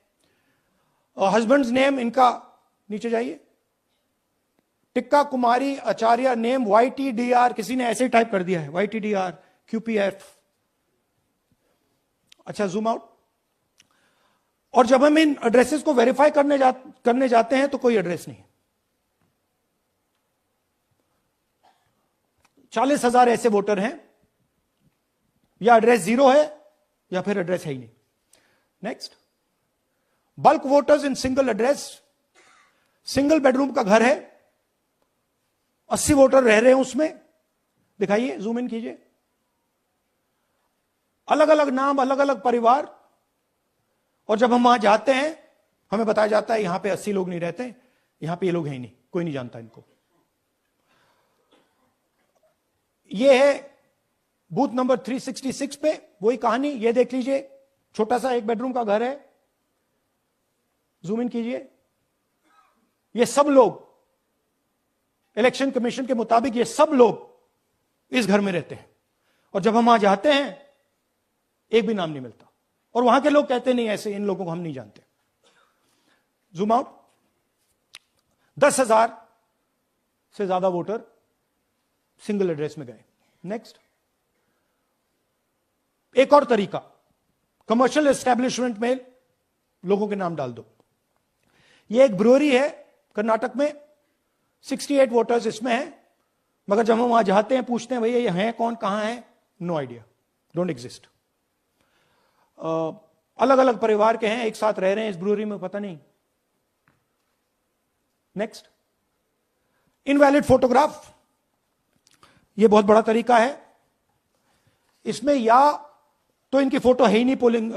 हस्बैंड्स नेम इनका, नीचे जाइए, टिक्का कुमारी आचार्य, नेम YTDR, किसी ने ऐसे ही टाइप कर दिया है, YTDR QPF। अच्छा, जूम आउट। और जब हम इन एड्रेसेस को वेरीफाई करने जाते हैं तो कोई एड्रेस नहीं। 40,000 ऐसे वोटर हैं, या एड्रेस 0 है या फिर एड्रेस है ही नहीं। Next, bulk voters in single address. Single bedroom का घर है, 80 वोटर रह रहे हैं उसमें। दिखाइए, जूम इन कीजिए। अलग अलग नाम, अलग अलग परिवार। और जब हम वहां जाते हैं हमें बताया जाता है यहां पे 80 लोग नहीं रहते, यहां पे ये लोग हैं ही नहीं, कोई नहीं जानता इनको। ये है बूथ नंबर 366 पे वही कहानी। ये देख लीजिए, छोटा सा एक बेडरूम का घर है। जूम इन कीजिए। ये सब लोग, इलेक्शन कमीशन के मुताबिक ये सब लोग इस घर में रहते हैं। और जब हम वहां जाते हैं एक भी नाम नहीं मिलता। और वहां के लोग कहते नहीं, ऐसे इन लोगों को हम नहीं जानते। Zoom out. 10,000 से ज्यादा वोटर सिंगल एड्रेस में गए। नेक्स्ट, एक और तरीका, कमर्शियल एस्टेब्लिशमेंट में लोगों के नाम डाल दो। ये एक ब्रूअरी है कर्नाटक में, 68 वोटर्स इसमें हैं, मगर जब हम वहां जाते हैं पूछते हैं भैया ये हैं कौन, कहां है, नो आइडिया, डोंट एग्जिस्ट। अलग अलग परिवार के हैं, एक साथ रह रहे हैं इस ब्रूअरी में, पता नहीं। नेक्स्ट, इनवैलिड फोटोग्राफ, यह बहुत बड़ा तरीका है। इसमें या तो इनकी फोटो है ही नहीं पोलिंग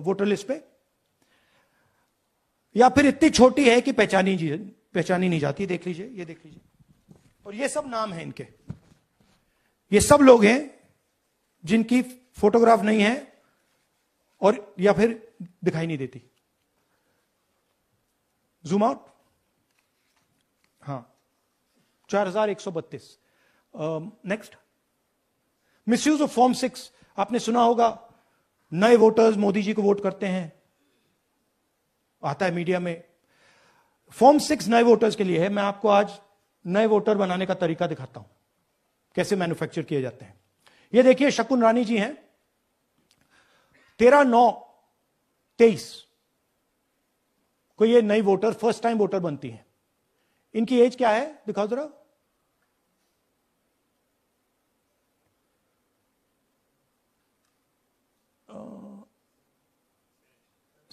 वोटर लिस्ट पे, या फिर इतनी छोटी है कि पहचानी नहीं जाती। देख लीजिए, ये देख लीजिए, और ये सब नाम है इनके, ये सब लोग हैं जिनकी फोटोग्राफ नहीं है और या फिर दिखाई नहीं देती। जूम आउट, हां, 4132। नेक्स्ट, मिसयूज ऑफ फॉर्म 6, आपने सुना होगा नए वोटर्स मोदी जी को वोट करते हैं, आता है मीडिया में। फॉर्म 6 नए वोटर्स के लिए है। मैं आपको आज नए वोटर बनाने का तरीका दिखाता हूं, कैसे मैन्युफैक्चर किए जाते हैं। ये देखिए, शकुन रानी जी हैं, 13/9/23 को ये नई वोटर, फर्स्ट टाइम वोटर बनती हैं। इनकी एज क्या है, दिखाओ जरा।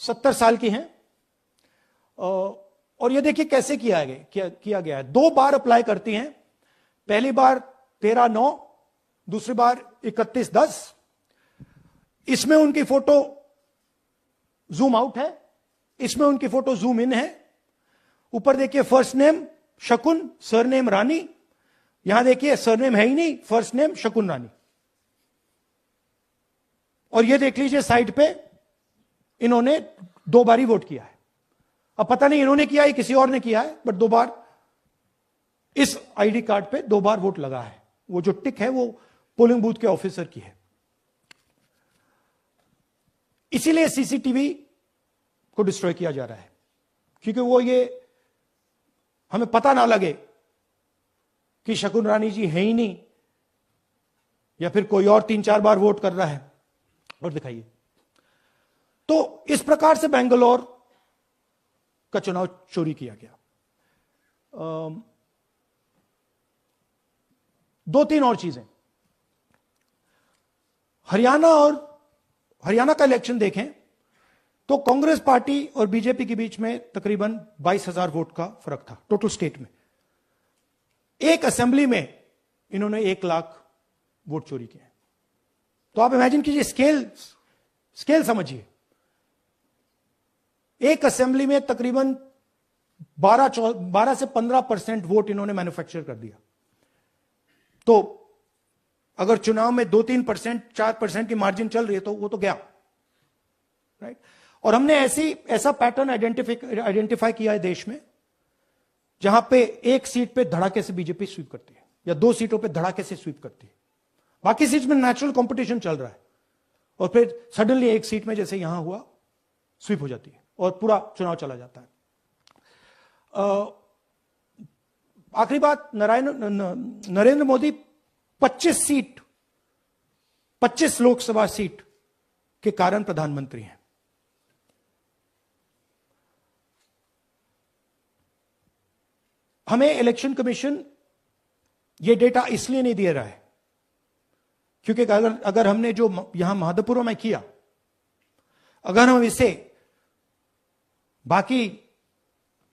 70 साल की हैं। और ये देखिए कैसे किया गया है। 2 बार अप्लाई करती हैं, पहली बार 13/9, दूसरी बार 31/10। इसमें उनकी फोटो जूम आउट है, इसमें उनकी फोटो जूम इन है। ऊपर देखिए फर्स्ट नेम शकुन, सरनेम रानी। यहां देखिए सरनेम है ही नहीं, फर्स्ट नेम शकुन रानी। और ये देख लीजिए साइड पे इन्होंने 2 बार ही वोट किया है। अब पता नहीं इन्होंने किया है किसी और ने किया है, बट 2 बार इस आईडी कार्ड पे 2 बार वोट लगा है। वो जो टिक है वो पोलिंग बूथ के ऑफिसर की है। इसीलिए सीसीटीवी को डिस्ट्रॉय किया जा रहा है, क्योंकि वो ये हमें पता ना लगे कि शकुन रानी जी है ही नहीं, या फिर कोई और 3-4 बार वोट कर रहा है। और दिखाइए, तो इस प्रकार से बेंगलोर का चुनाव चोरी किया गया। 2-3 और चीजें, हरियाणा का इलेक्शन देखें तो कांग्रेस पार्टी और बीजेपी के बीच में तकरीबन 22,000 वोट का फर्क था टोटल स्टेट में। एक असेंबली में इन्होंने 1 लाख वोट चोरी किए। तो आप इमेजिन कीजिए, स्केल समझिए। एक असेंबली में तकरीबन 12 से 15% वोट इन्होंने मैन्युफैक्चर कर दिया। तो अगर चुनाव में 2-3%, 4% की मार्जिन चल रही है तो वो तो गया, राइट। और हमने ऐसा पैटर्न आइडेंटिफाई किया है देश में, जहां पे एक सीट पे धड़ाके से बीजेपी स्वीप करती है, या 2 सीटों पे धड़ाके से स्वीप करती है। बाकी सीट में नेचुरल कंपटीशन चल रहा है, और फिर सडनली एक सीट में जैसे यहां हुआ स्वीप हो जाती है और पूरा चुनाव चला जाता है। आखिरी बात, नरेंद्र मोदी 25 लोकसभा सीट के कारण प्रधानमंत्री हैं। हमें इलेक्शन कमीशन यह डेटा इसलिए नहीं दे रहा है क्योंकि अगर हमने जो यहां महादपुरों में किया, अगर हम इसे बाकी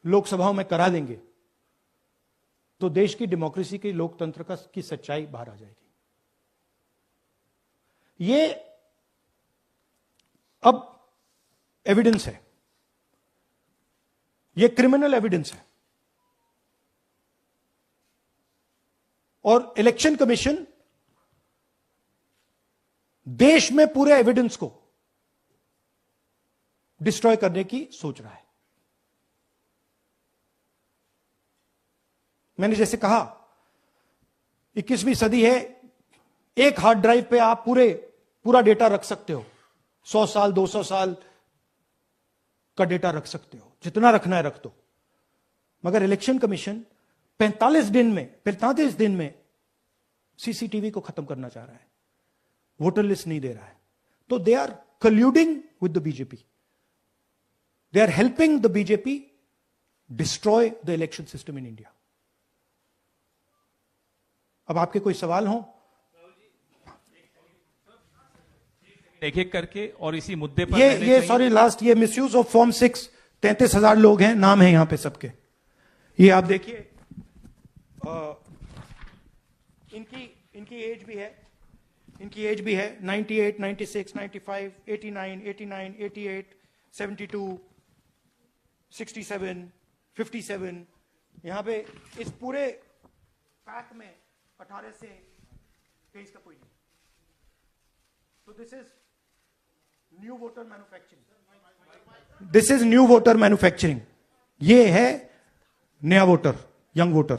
लोकसभाओं में करा देंगे तो देश की डेमोक्रेसी की, लोकतंत्र की सच्चाई बाहर आ जाएगी। ये अब एविडेंस है, ये क्रिमिनल एविडेंस है, और इलेक्शन कमीशन देश में पूरे एविडेंस को डिस्ट्रॉय करने की सोच रहा है। मैंने जैसे कहा 21वीं सदी है, एक हार्ड ड्राइव पे आप पूरा डेटा रख सकते हो, 100 साल 200 साल का डेटा रख सकते हो, जितना रखना है रख दो। मगर इलेक्शन कमीशन 45 दिन में सीसीटीवी को खत्म करना चाह रहा है, वोटर लिस्ट नहीं दे रहा है. तो they are colluding with the BJP. They are helping the BJP destroy the election system in India. अब आपके कोई सवाल हो? एक एक करके और इसी मुद्दे पर ये सॉरी लास्ट, ये मिसयूज ऑफ फॉर्म 6, 33,000 लोग हैं, नाम है यहां पे सबके. ये आप देखिए, इनकी एज भी है, 98, 96, 95, 89, 88, 72, 67, 57. यहां पे इस पूरे पैक में 18 से 23 का कोई नहीं. तो this is new voter manufacturing. This is new voter manufacturing. ये है नया वोटर, यंग वोटर.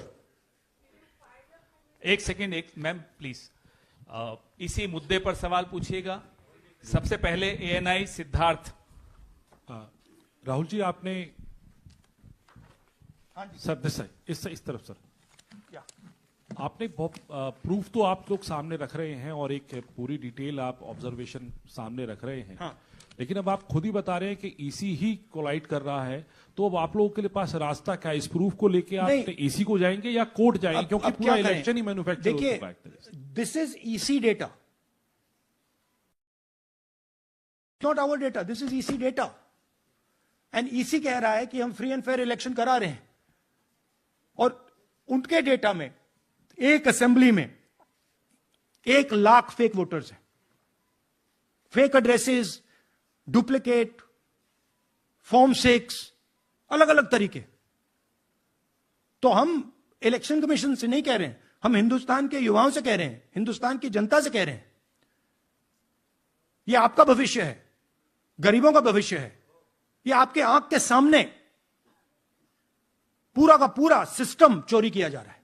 एक सेकेंड, एक मैम प्लीज, इसी मुद्दे पर सवाल पूछिएगा. सबसे पहले एएनआई सिद्धार्थ. राहुल जी, आपने सर इस तरफ सर, आपने बहुत प्रूफ तो आप लोग सामने रख रहे हैं और एक पूरी डिटेल आप ऑब्जर्वेशन सामने रख रहे हैं. हाँ. लेकिन अब आप खुद ही बता रहे हैं कि ईसी ही कोलाइड कर रहा है, तो अब आप लोगों के लिए पास रास्ता क्या है? इस प्रूफ को लेके आप ईसी को जाएंगे या कोर्ट जाएंगे? क्योंकि पूरा इलेक्शन ही मैन्युफैक्चर हो चुका है. This is EC data, not our data. This is EC data. And EC कह रहा है कि हम फ्री एंड फेयर इलेक्शन करा रहे हैं, और उनके डेटा में एक असेंबली में 1 लाख फेक वोटर्स हैं. फेक एड्रेसेस, डुप्लीकेट, फॉर्म 6, अलग अलग तरीके. तो हम इलेक्शन कमीशन से नहीं कह रहे हैं, हम हिंदुस्तान के युवाओं से कह रहे हैं, हिंदुस्तान की जनता से कह रहे हैं, यह आपका भविष्य है, गरीबों का भविष्य है. यह आपके आंख के सामने पूरा का पूरा सिस्टम चोरी किया जा रहा है.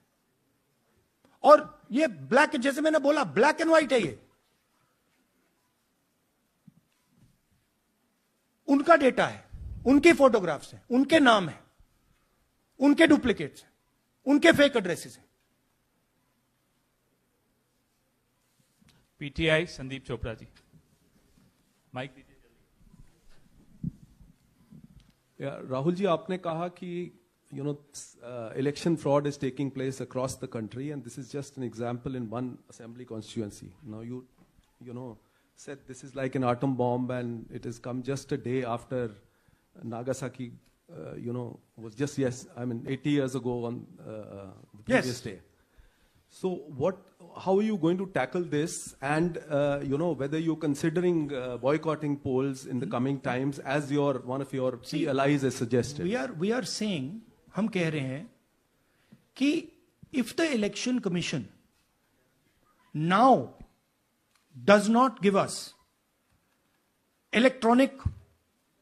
और ये ब्लैक, जैसे मैंने बोला, ब्लैक एंड व्हाइट है. ये उनका डेटा है, उनकी फोटोग्राफ्स हैं, उनके नाम हैं, उनके डुप्लीकेट्स हैं, उनके फेक एड्रेसेस हैं. पीटीआई संदीप चोपड़ा जी, माइक दीजिए. राहुल जी, आपने कहा कि election fraud is taking place across the country, and this is just an example in one assembly constituency. Now you said this is like an atom bomb, and it has come just a day after Nagasaki, was just 80 years ago on the previous day. So how are you going to tackle this, and whether you're considering boycotting polls in the coming times, as one of your key allies has suggested? We are saying, हम कह रहे हैं कि if the election commission now does not give us electronic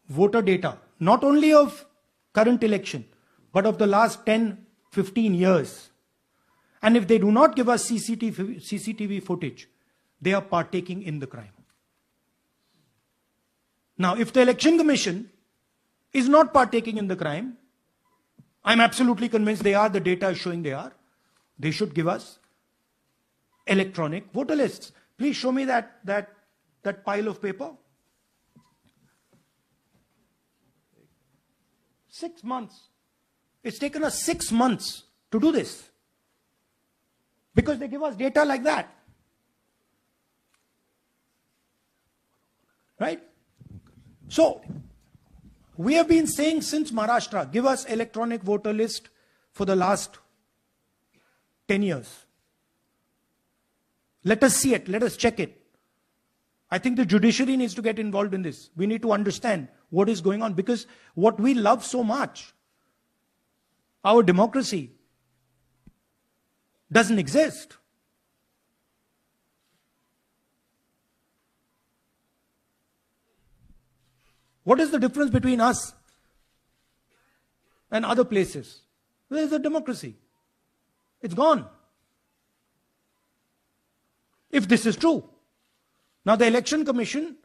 voter data, not only of current election, but of the last 10-15 years, and if they do not give us CCTV footage, they are partaking in the crime. Now, if the election commission is not partaking in the crime, I'm absolutely convinced they are. The data is showing they are. They should give us electronic voter lists. Please show me that pile of paper. 6 months. It's taken us 6 months to do this, because they give us data like that. Right? So, we have been saying since Maharashtra, give us electronic voter list for the last 10 years. Let us see it. Let us check it. I think the judiciary needs to get involved in this. We need to understand what is going on, because what we love so much, our democracy, doesn't exist. What is the difference between us and other places? There is a democracy. It's gone. If this is true. Now the election commission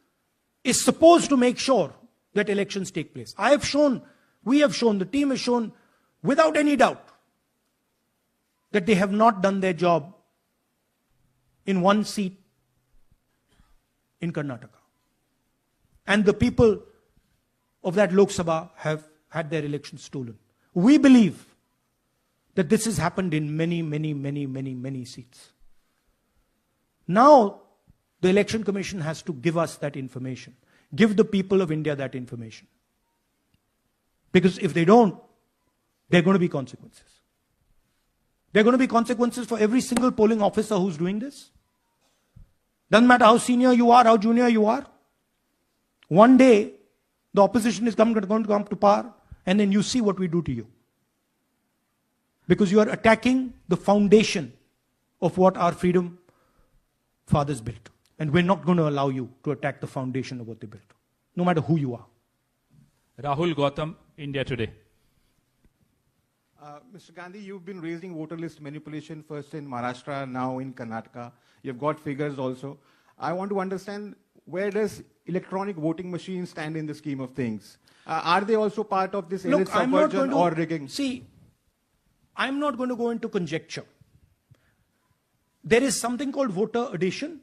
is supposed to make sure that elections take place. I have shown, we have shown, the team has shown without any doubt that they have not done their job in one seat in Karnataka. And the people of that Lok Sabha have had their elections stolen. We believe that this has happened in many seats. Now, the Election Commission has to give us that information. Give the people of India that information. Because if they don't, there are going to be consequences. There are going to be consequences for every single polling officer who's doing this. Doesn't matter how senior you are, how junior you are. One day, the opposition is going to come to power, and then you see what we do to you. Because you are attacking the foundation of what our freedom fathers built. And we're not going to allow you to attack the foundation of what they built, no matter who you are. Rahul Gautam, India Today. Mr. Gandhi, you've been raising voter list manipulation first in Maharashtra, now in Karnataka. You've got figures also. I want to understand, where does electronic voting machines stand in the scheme of things? Are they also part of this elite subversion or rigging? See, I'm not going to go into conjecture. There is something called voter addition.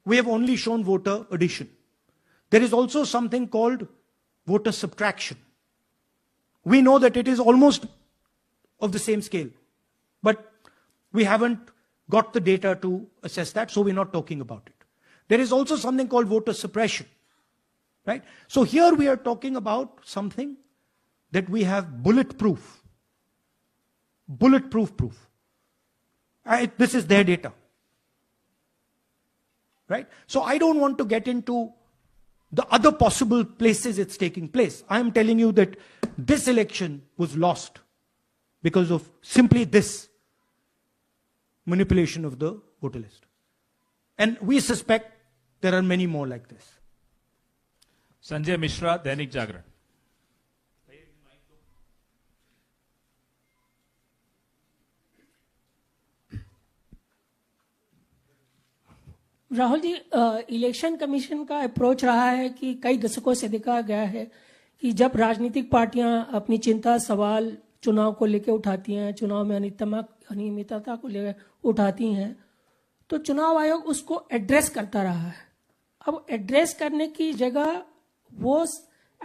We have only shown voter addition. There is also something called voter subtraction. We know that it is almost of the same scale, but we haven't got the data to assess that, so we're not talking about it. There is also something called voter suppression, right? So here we are talking about something that we have bulletproof proof. This is their data, right? So I don't want to get into the other possible places it's taking place. I am telling you that this election was lost because of simply this manipulation of the voter list. And we suspect there are many more like this. Sanjay Mishra, Dainik Jagran. Rahul ji, election commission का approach रहा है कि कई दशकों से देखा गया है कि जब राजनीतिक पार्टियां अपनी चिंता सवाल चुनाव को लेकर उठाती हैं, चुनाव में अनियमितता को लेकर उठाती हैं, तो चुनाव आयोग उसको एड्रेस करता रहा है. अब एड्रेस करने की जगह वो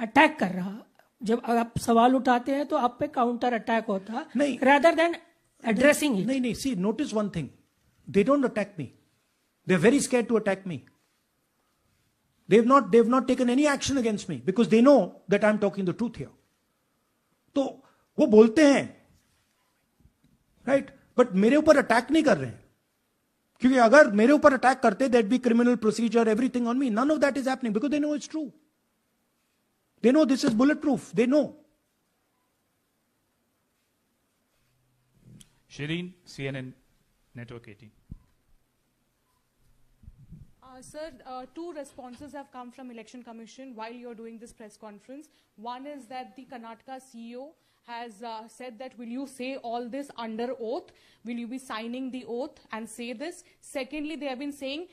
अटैक कर रहा. जब आप सवाल उठाते हैं तो आप पे काउंटर अटैक होता है, rather than addressing it. नहीं, see, notice one thing. They don't attack me. They're very scared to attack me. They've not taken any action against me because they know that I'm talking the truth here. तो वो बोलते हैं, right? But मेरे ऊपर attack नहीं कर रहे हैं. क्योंकि अगर मेरे ऊपर अटैक करते, there'd be criminal procedure, everything on me. None of that is happening because they know it's true. They know this is bulletproof. They know. Shireen, CNN Network 18. Sir, two responses have come from Election Commission while you're doing this press conference. One is that the Karnataka CEO has said that, will you say all this under oath? Will you be signing the oath and say this? Secondly, they have been saying...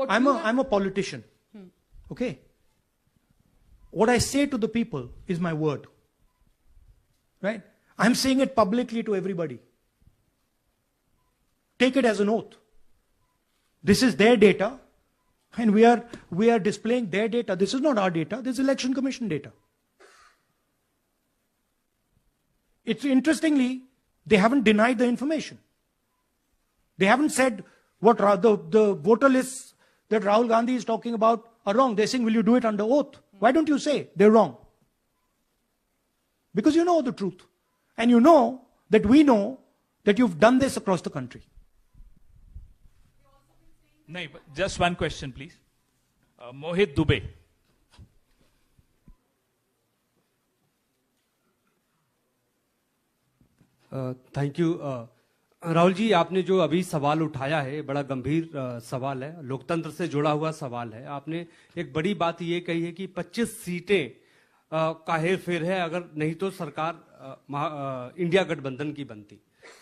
I'm a politician. Okay? What I say to the people is my word. Right? I'm saying it publicly to everybody. Take it as an oath. This is their data, and we are displaying their data. This is not our data. This is Election Commission data. It's interestingly, they haven't denied the information. They haven't said what the voter lists that Rahul Gandhi is talking about are wrong. They're saying, will you do it under oath? Why don't you say they're wrong? Because you know the truth. And you know that we know that you've done this across the country. No, just one question, please. Mohit Dubey. Thank you. Rahul ji, आपने जो अभी सवाल उठाया है बड़ा गंभीर सवाल है, लोकतंत्र से जुड़ा हुआ सवाल है. आपने एक बड़ी बात ये कही है कि 25 सीटें का हेरफेर है, अगर नहीं तो सरकार इंडिया गठबंधन की बनती.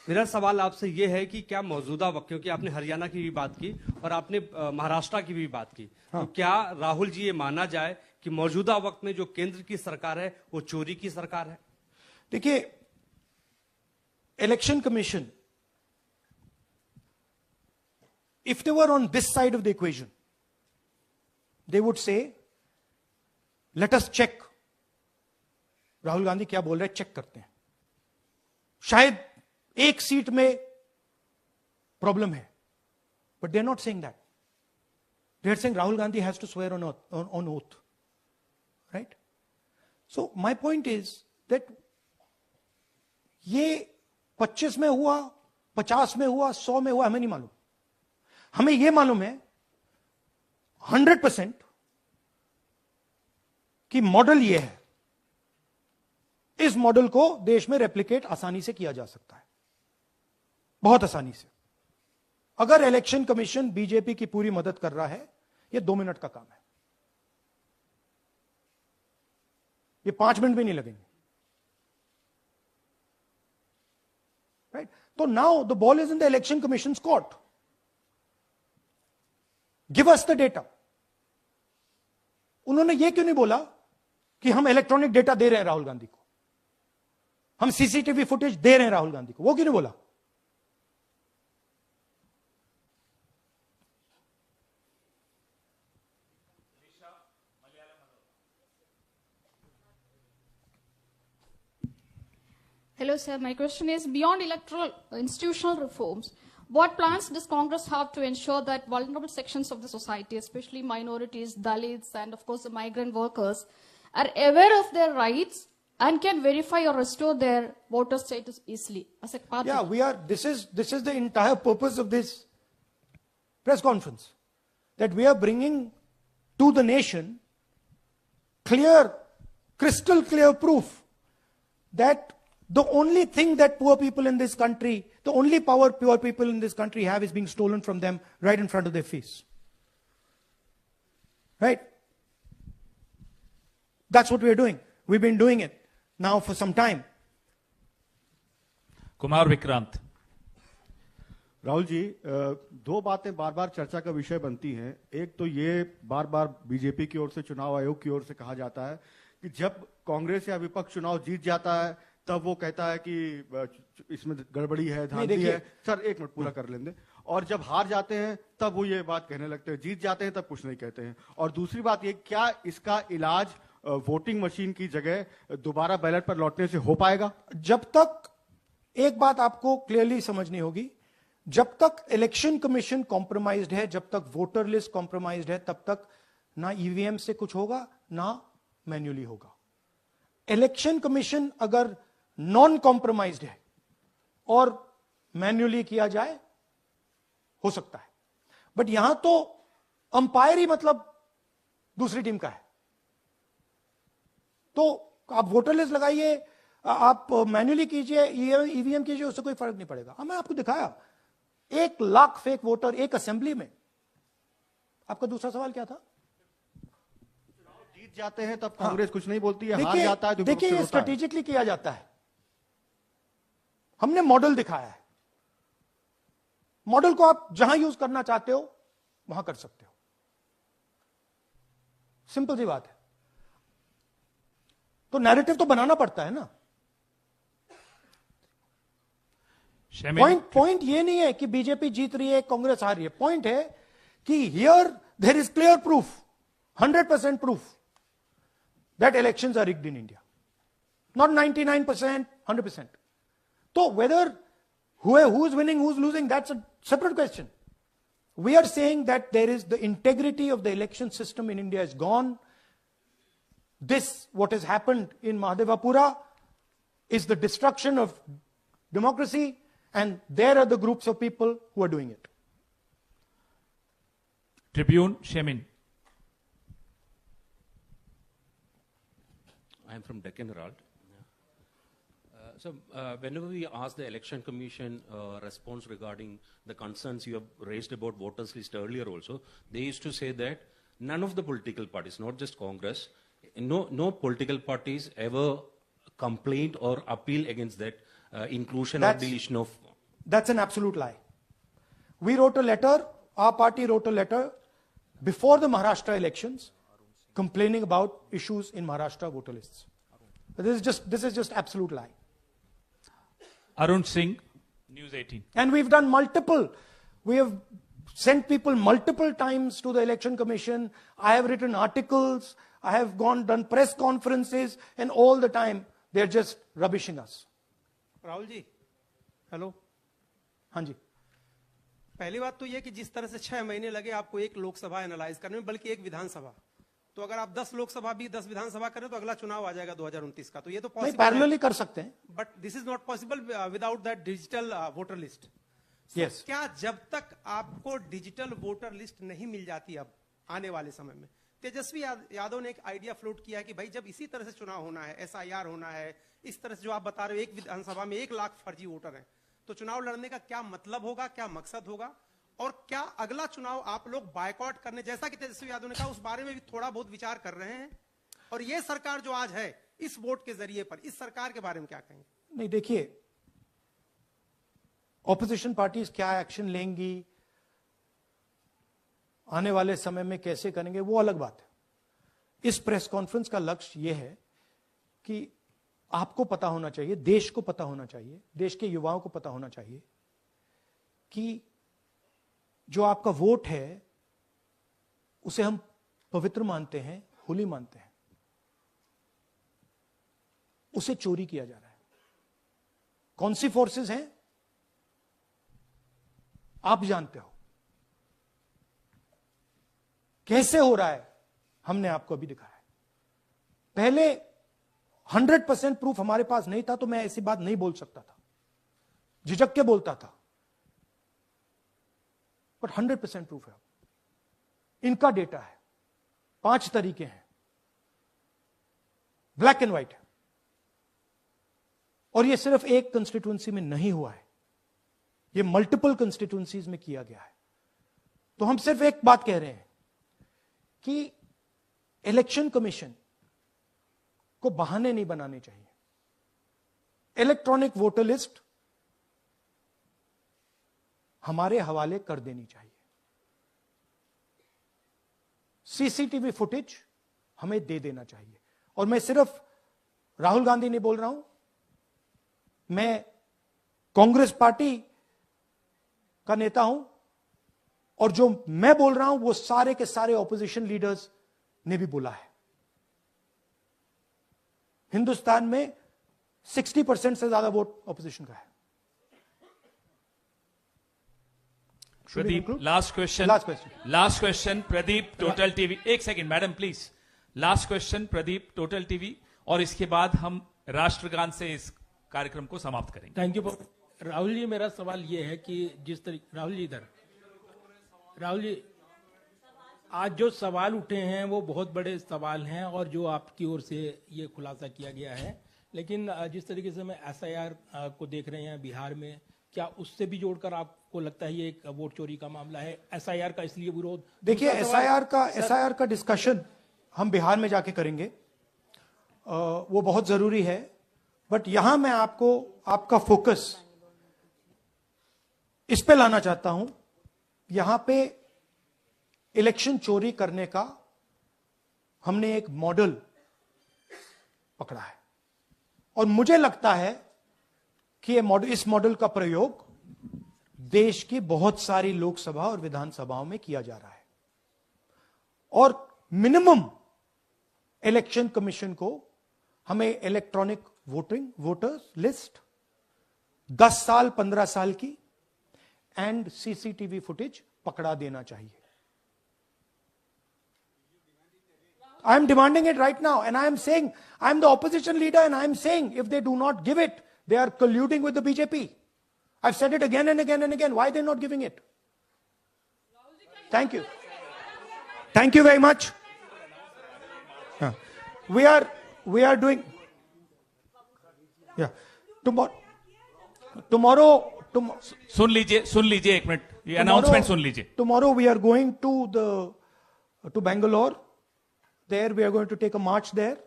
मेरा सवाल आपसे ये है कि क्या मौजूदा वक्त, क्योंकि आपने हरियाणा की भी बात की और आपने महाराष्ट्र की भी बात की, तो क्या राहुल जी ये माना जाए कि मौजूदा वक्त में जो केंद्र की सरकार है वो चोरी की सरकार है? देखिए, election commission if they were on this side of the equation, they would say, let us check. Rahul Gandhi क्या बोल रहे हैं, चेक करते हैं. शायद एक सीट में प्रॉब्लम है, but they're not saying that. They're saying Rahul Gandhi has to swear on oath. Right? So my point is that ये 25 में हुआ, 50 में हुआ, 100 में हुआ, हमें नहीं मालूम. हमें यह मालूम है 100% कि मॉडल यह है. इस मॉडल को देश में रेप्लिकेट आसानी से किया जा सकता है, बहुत आसानी से. अगर इलेक्शन कमीशन बीजेपी की पूरी मदद कर रहा है, यह 2 मिनट का काम है. ये 5 मिनट भी नहीं लगेंगे. राइट? तो now the ball is in the election commission court. Give us the data. उन्होंने यह क्यों नहीं बोला कि हम इलेक्ट्रॉनिक डेटा दे रहे हैं राहुल गांधी को, हम सीसीटीवी फुटेज दे रहे हैं राहुल गांधी को? वो क्यों नहीं बोला? Hello, sir. My question is, beyond electoral institutional reforms, what plans does Congress have to ensure that vulnerable sections of the society, especially minorities, Dalits, and of course the migrant workers, are aware of their rights and can verify or restore their voter status easily as a part Yeah, we are. This is the entire purpose of this press conference, that we are bringing to the nation clear, crystal clear proof that the only thing that poor people in this country, the only power poor people in this country have is being stolen from them right in front of their face. Right? That's what we are doing. We've been doing it now for some time. Kumar Vikrant. Rahul ji, दो बातें बार बार चर्चा का विषय बनती हैं. एक तो ये बार बार बीजेपी की ओर से, चुनाव आयोग की ओर से कहा जाता है कि जब कांग्रेस या विपक्ष चुनाव जीत जाता है तब वो कहता है कि इसमें गड़बड़ी है, धांधली है. सर एक मिनट पूरा कर लेंगे. और जब हार जाते हैं तब वो ये बात कहने लगते हैं, जीत जाते हैं तब कुछ नहीं कहते हैं. और दूसरी बात ये, क्या इसका इलाज वोटिंग मशीन की जगह दोबारा बैलेट पर लौटने से हो पाएगा? जब तक, एक बात आपको क्लियरली समझनी होगी, जब तक इलेक्शन कमीशन कॉम्प्रोमाइज्ड है, जब तक वोटर लिस्ट कॉम्प्रोमाइज्ड है, तब तक ना ईवीएम से कुछ होगा ना मैन्युअली होगा. इलेक्शन कमीशन अगर नॉन कॉम्प्रोमाइज्ड है और मैन्युअली किया जाए, हो सकता है. बट यहां तो अंपायर ही मतलब दूसरी टीम का है. तो आप वोटर लिस्ट लगाइए, आप मैन्युअली कीजिए, ईवीएम कीजिए, उससे कोई फर्क नहीं पड़ेगा. मैं आपको दिखाया 1 लाख फेक वोटर एक असेंबली में. आपका दूसरा सवाल क्या था? जीत जाते हैं तब कांग्रेस कुछ नहीं बोलती है, हार जाता है तो देखिए, ये स्ट्रेटेजिकली किया जाता है. हमने मॉडल दिखाया है. मॉडल को आप जहां यूज करना चाहते हो वहां कर सकते हो. सिंपल सी बात है. तो नैरेटिव तो बनाना पड़ता है ना. पॉइंट ये नहीं है कि बीजेपी जीत रही है, कांग्रेस हार रही है. पॉइंट है कि here there is clear proof, 100% proof that elections are rigged in India. Not 99%, 100%. So whether who is winning, who's losing, that's a separate question. We are saying that there is the integrity of the election system in India is gone. This, what has happened in Mahadevapura, is the destruction of democracy, and there are the groups of people who are doing it. Tribune, Shemin. I am from Deccan Herald. So whenever we ask the Election Commission response regarding the concerns you have raised about voters list earlier also, they used to say that none of the political parties, not just Congress, no political parties ever complained or appeal against that inclusion or deletion of... That's an absolute lie. We wrote a letter, our party wrote a letter before the Maharashtra elections complaining about issues in Maharashtra voter lists. This is just absolute lie. Arun Singh, News 18. And we've done multiple. We have sent people multiple times to the election commission. I have written articles. I have done press conferences, and all the time they're just rubbishing us. Rahul ji, hello. हाँ जी. पहली बात तो ये कि जिस तरह से 6 महीने लगे आपको एक लोकसभा एनालाइज करने में, बल्कि एक विधानसभा, तो अगर आप 10 लोकसभा भी 10 विधानसभा करें तो अगला चुनाव आ जाएगा 2029 का. तो ये तो पॉसिबल पैरेलली कर सकते हैं. But this is not possible without that digital voter list. Yes. क्या जब तक आपको डिजिटल वोटर लिस्ट नहीं मिल जाती अब आने वाले समय में, तेजस्वी यादव ने एक आइडिया फ्लोट किया कि भाई जब इसी तरह से चुनाव होना है, SIR होना है, इस तरह से जो आप बता रहे हो एक विधानसभा में 1 लाख फर्जी वोटर हैं, तो चुनाव लड़ने का क्या मतलब होगा, क्या मकसद होगा, और क्या अगला चुनाव आप लोग बायकॉट करने, जैसा कि तेजस्वी यादव ने कहा, उस बारे में भी थोड़ा बहुत विचार कर रहे हैं? और ये सरकार जो आज है इस वोट के जरिए पर, इस सरकार के बारे में क्या कहेंगे? नहीं, देखिए, ऑपोजिशन पार्टीज क्या एक्शन लेंगी, आने वाले समय में कैसे करेंगे, वो अलग बात है. इस प्रेस कॉन्फ्रेंस का लक्ष्य यह है कि आपको पता होना चाहिए, देश को पता होना चाहिए, देश के युवाओं को पता होना चाहिए कि जो आपका वोट है उसे हम पवित्र मानते हैं, होली मानते हैं, उसे चोरी किया जा रहा है. कौन सी फोर्सेस हैं आप जानते हो, कैसे हो रहा है हमने आपको अभी दिखाया है. पहले 100% प्रूफ हमारे पास नहीं था तो मैं ऐसी बात नहीं बोल सकता था, झिझक के बोलता था, बट 100% प्रूफ है. इनका डेटा है, 5 तरीके हैं, ब्लैक एंड व्हाइट है, और यह सिर्फ एक कंस्टिट्यूएंसी में नहीं हुआ है, यह मल्टीपल कंस्टिट्यूएंसीज में किया गया है. तो हम सिर्फ एक बात कह रहे हैं कि इलेक्शन कमीशन को बहाने नहीं बनाने चाहिए. इलेक्ट्रॉनिक वोटर लिस्ट हमारे हवाले कर देनी चाहिए. सीसीटीवी फुटेज हमें दे देना चाहिए. और मैं सिर्फ राहुल गांधी नहीं बोल रहा हूं, मैं कांग्रेस पार्टी का नेता हूं, और जो मैं बोल रहा हूं वो सारे के सारे ऑपोजिशन लीडर्स ने भी बोला है. हिंदुस्तान में 60% से ज्यादा वोट ऑपोजिशन का है. Pradeep, last question Pradeep, total TV. एक second madam please. Last question Pradeep, total TV, और इसके बाद हम राष्ट्रगान से इस कार्यक्रम को समाप्त करेंगे. थैंक यू राहुल जी. मेरा सवाल यह है कि जिस तरीके राहुल जी आज जो सवाल उठे हैं वो बहुत बड़े सवाल हैं, और जो आपकी ओर से ये खुलासा किया गया है, लेकिन जिस तरीके से मैं SIR को देख रहे हैं बिहार में, क्या उससे भी जोड़कर आपको लगता है ये एक वोट चोरी का मामला है? SIR का इसलिए विरोध, देखिए SIR का डिस्कशन हम बिहार में जाके करेंगे, वो बहुत जरूरी है. बट यहां मैं आपको आपका फोकस इस पे लाना चाहता हूं. यहां पे इलेक्शन चोरी करने का हमने एक मॉडल पकड़ा है, और मुझे लगता है कि इस मॉडल का प्रयोग देश की बहुत सारी लोकसभा और विधानसभाओं में किया जा रहा है. और मिनिमम इलेक्शन कमीशन को हमें इलेक्ट्रॉनिक वोटर्स लिस्ट 10 साल 15 साल की एंड सीसीटीवी फुटेज पकड़ा देना चाहिए. I am demanding it right now, and I am saying, I am the opposition leader, and I am saying, if they do not give it, they are colluding with the BJP. I've said it again and again and again. Why are they not giving it? Thank you. Thank you very much. We are doing, tomorrow, सुन लीजिए एक minute, ये announcement सुन लीजिए. Tomorrow we are going to Bangalore. There we are going to take a march there.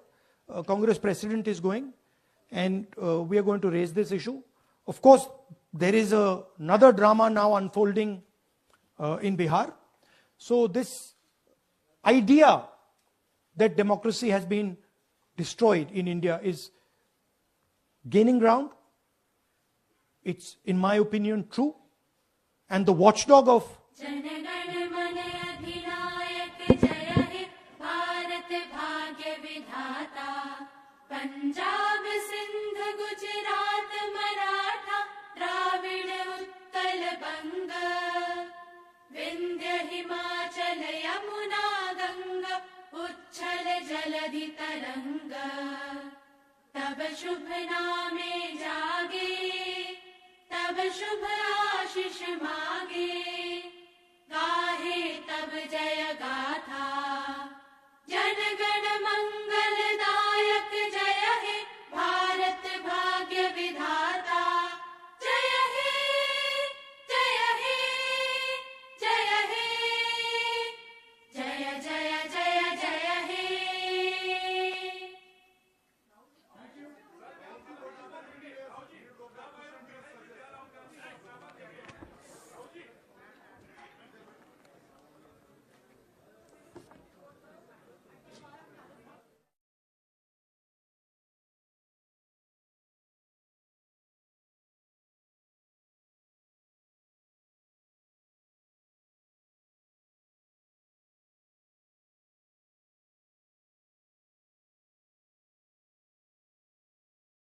Congress president is going, and we are going to raise this issue. Of course, there is another drama now unfolding in Bihar. So this idea that democracy has been destroyed in India is gaining ground. It's, in my opinion, true. And the watchdog of जनगण मन अधिनायक जय हे भारत भाग्य विधाता। पंजाब सिंध गुजरात मराठा द्राविड़ उत्कल बंग, विंध्य हिमाचल यमुना गंगा उच्छल जलधि तरंग। तब शुभ नामे जागे, तब शुभ आशीष मागे, गाहे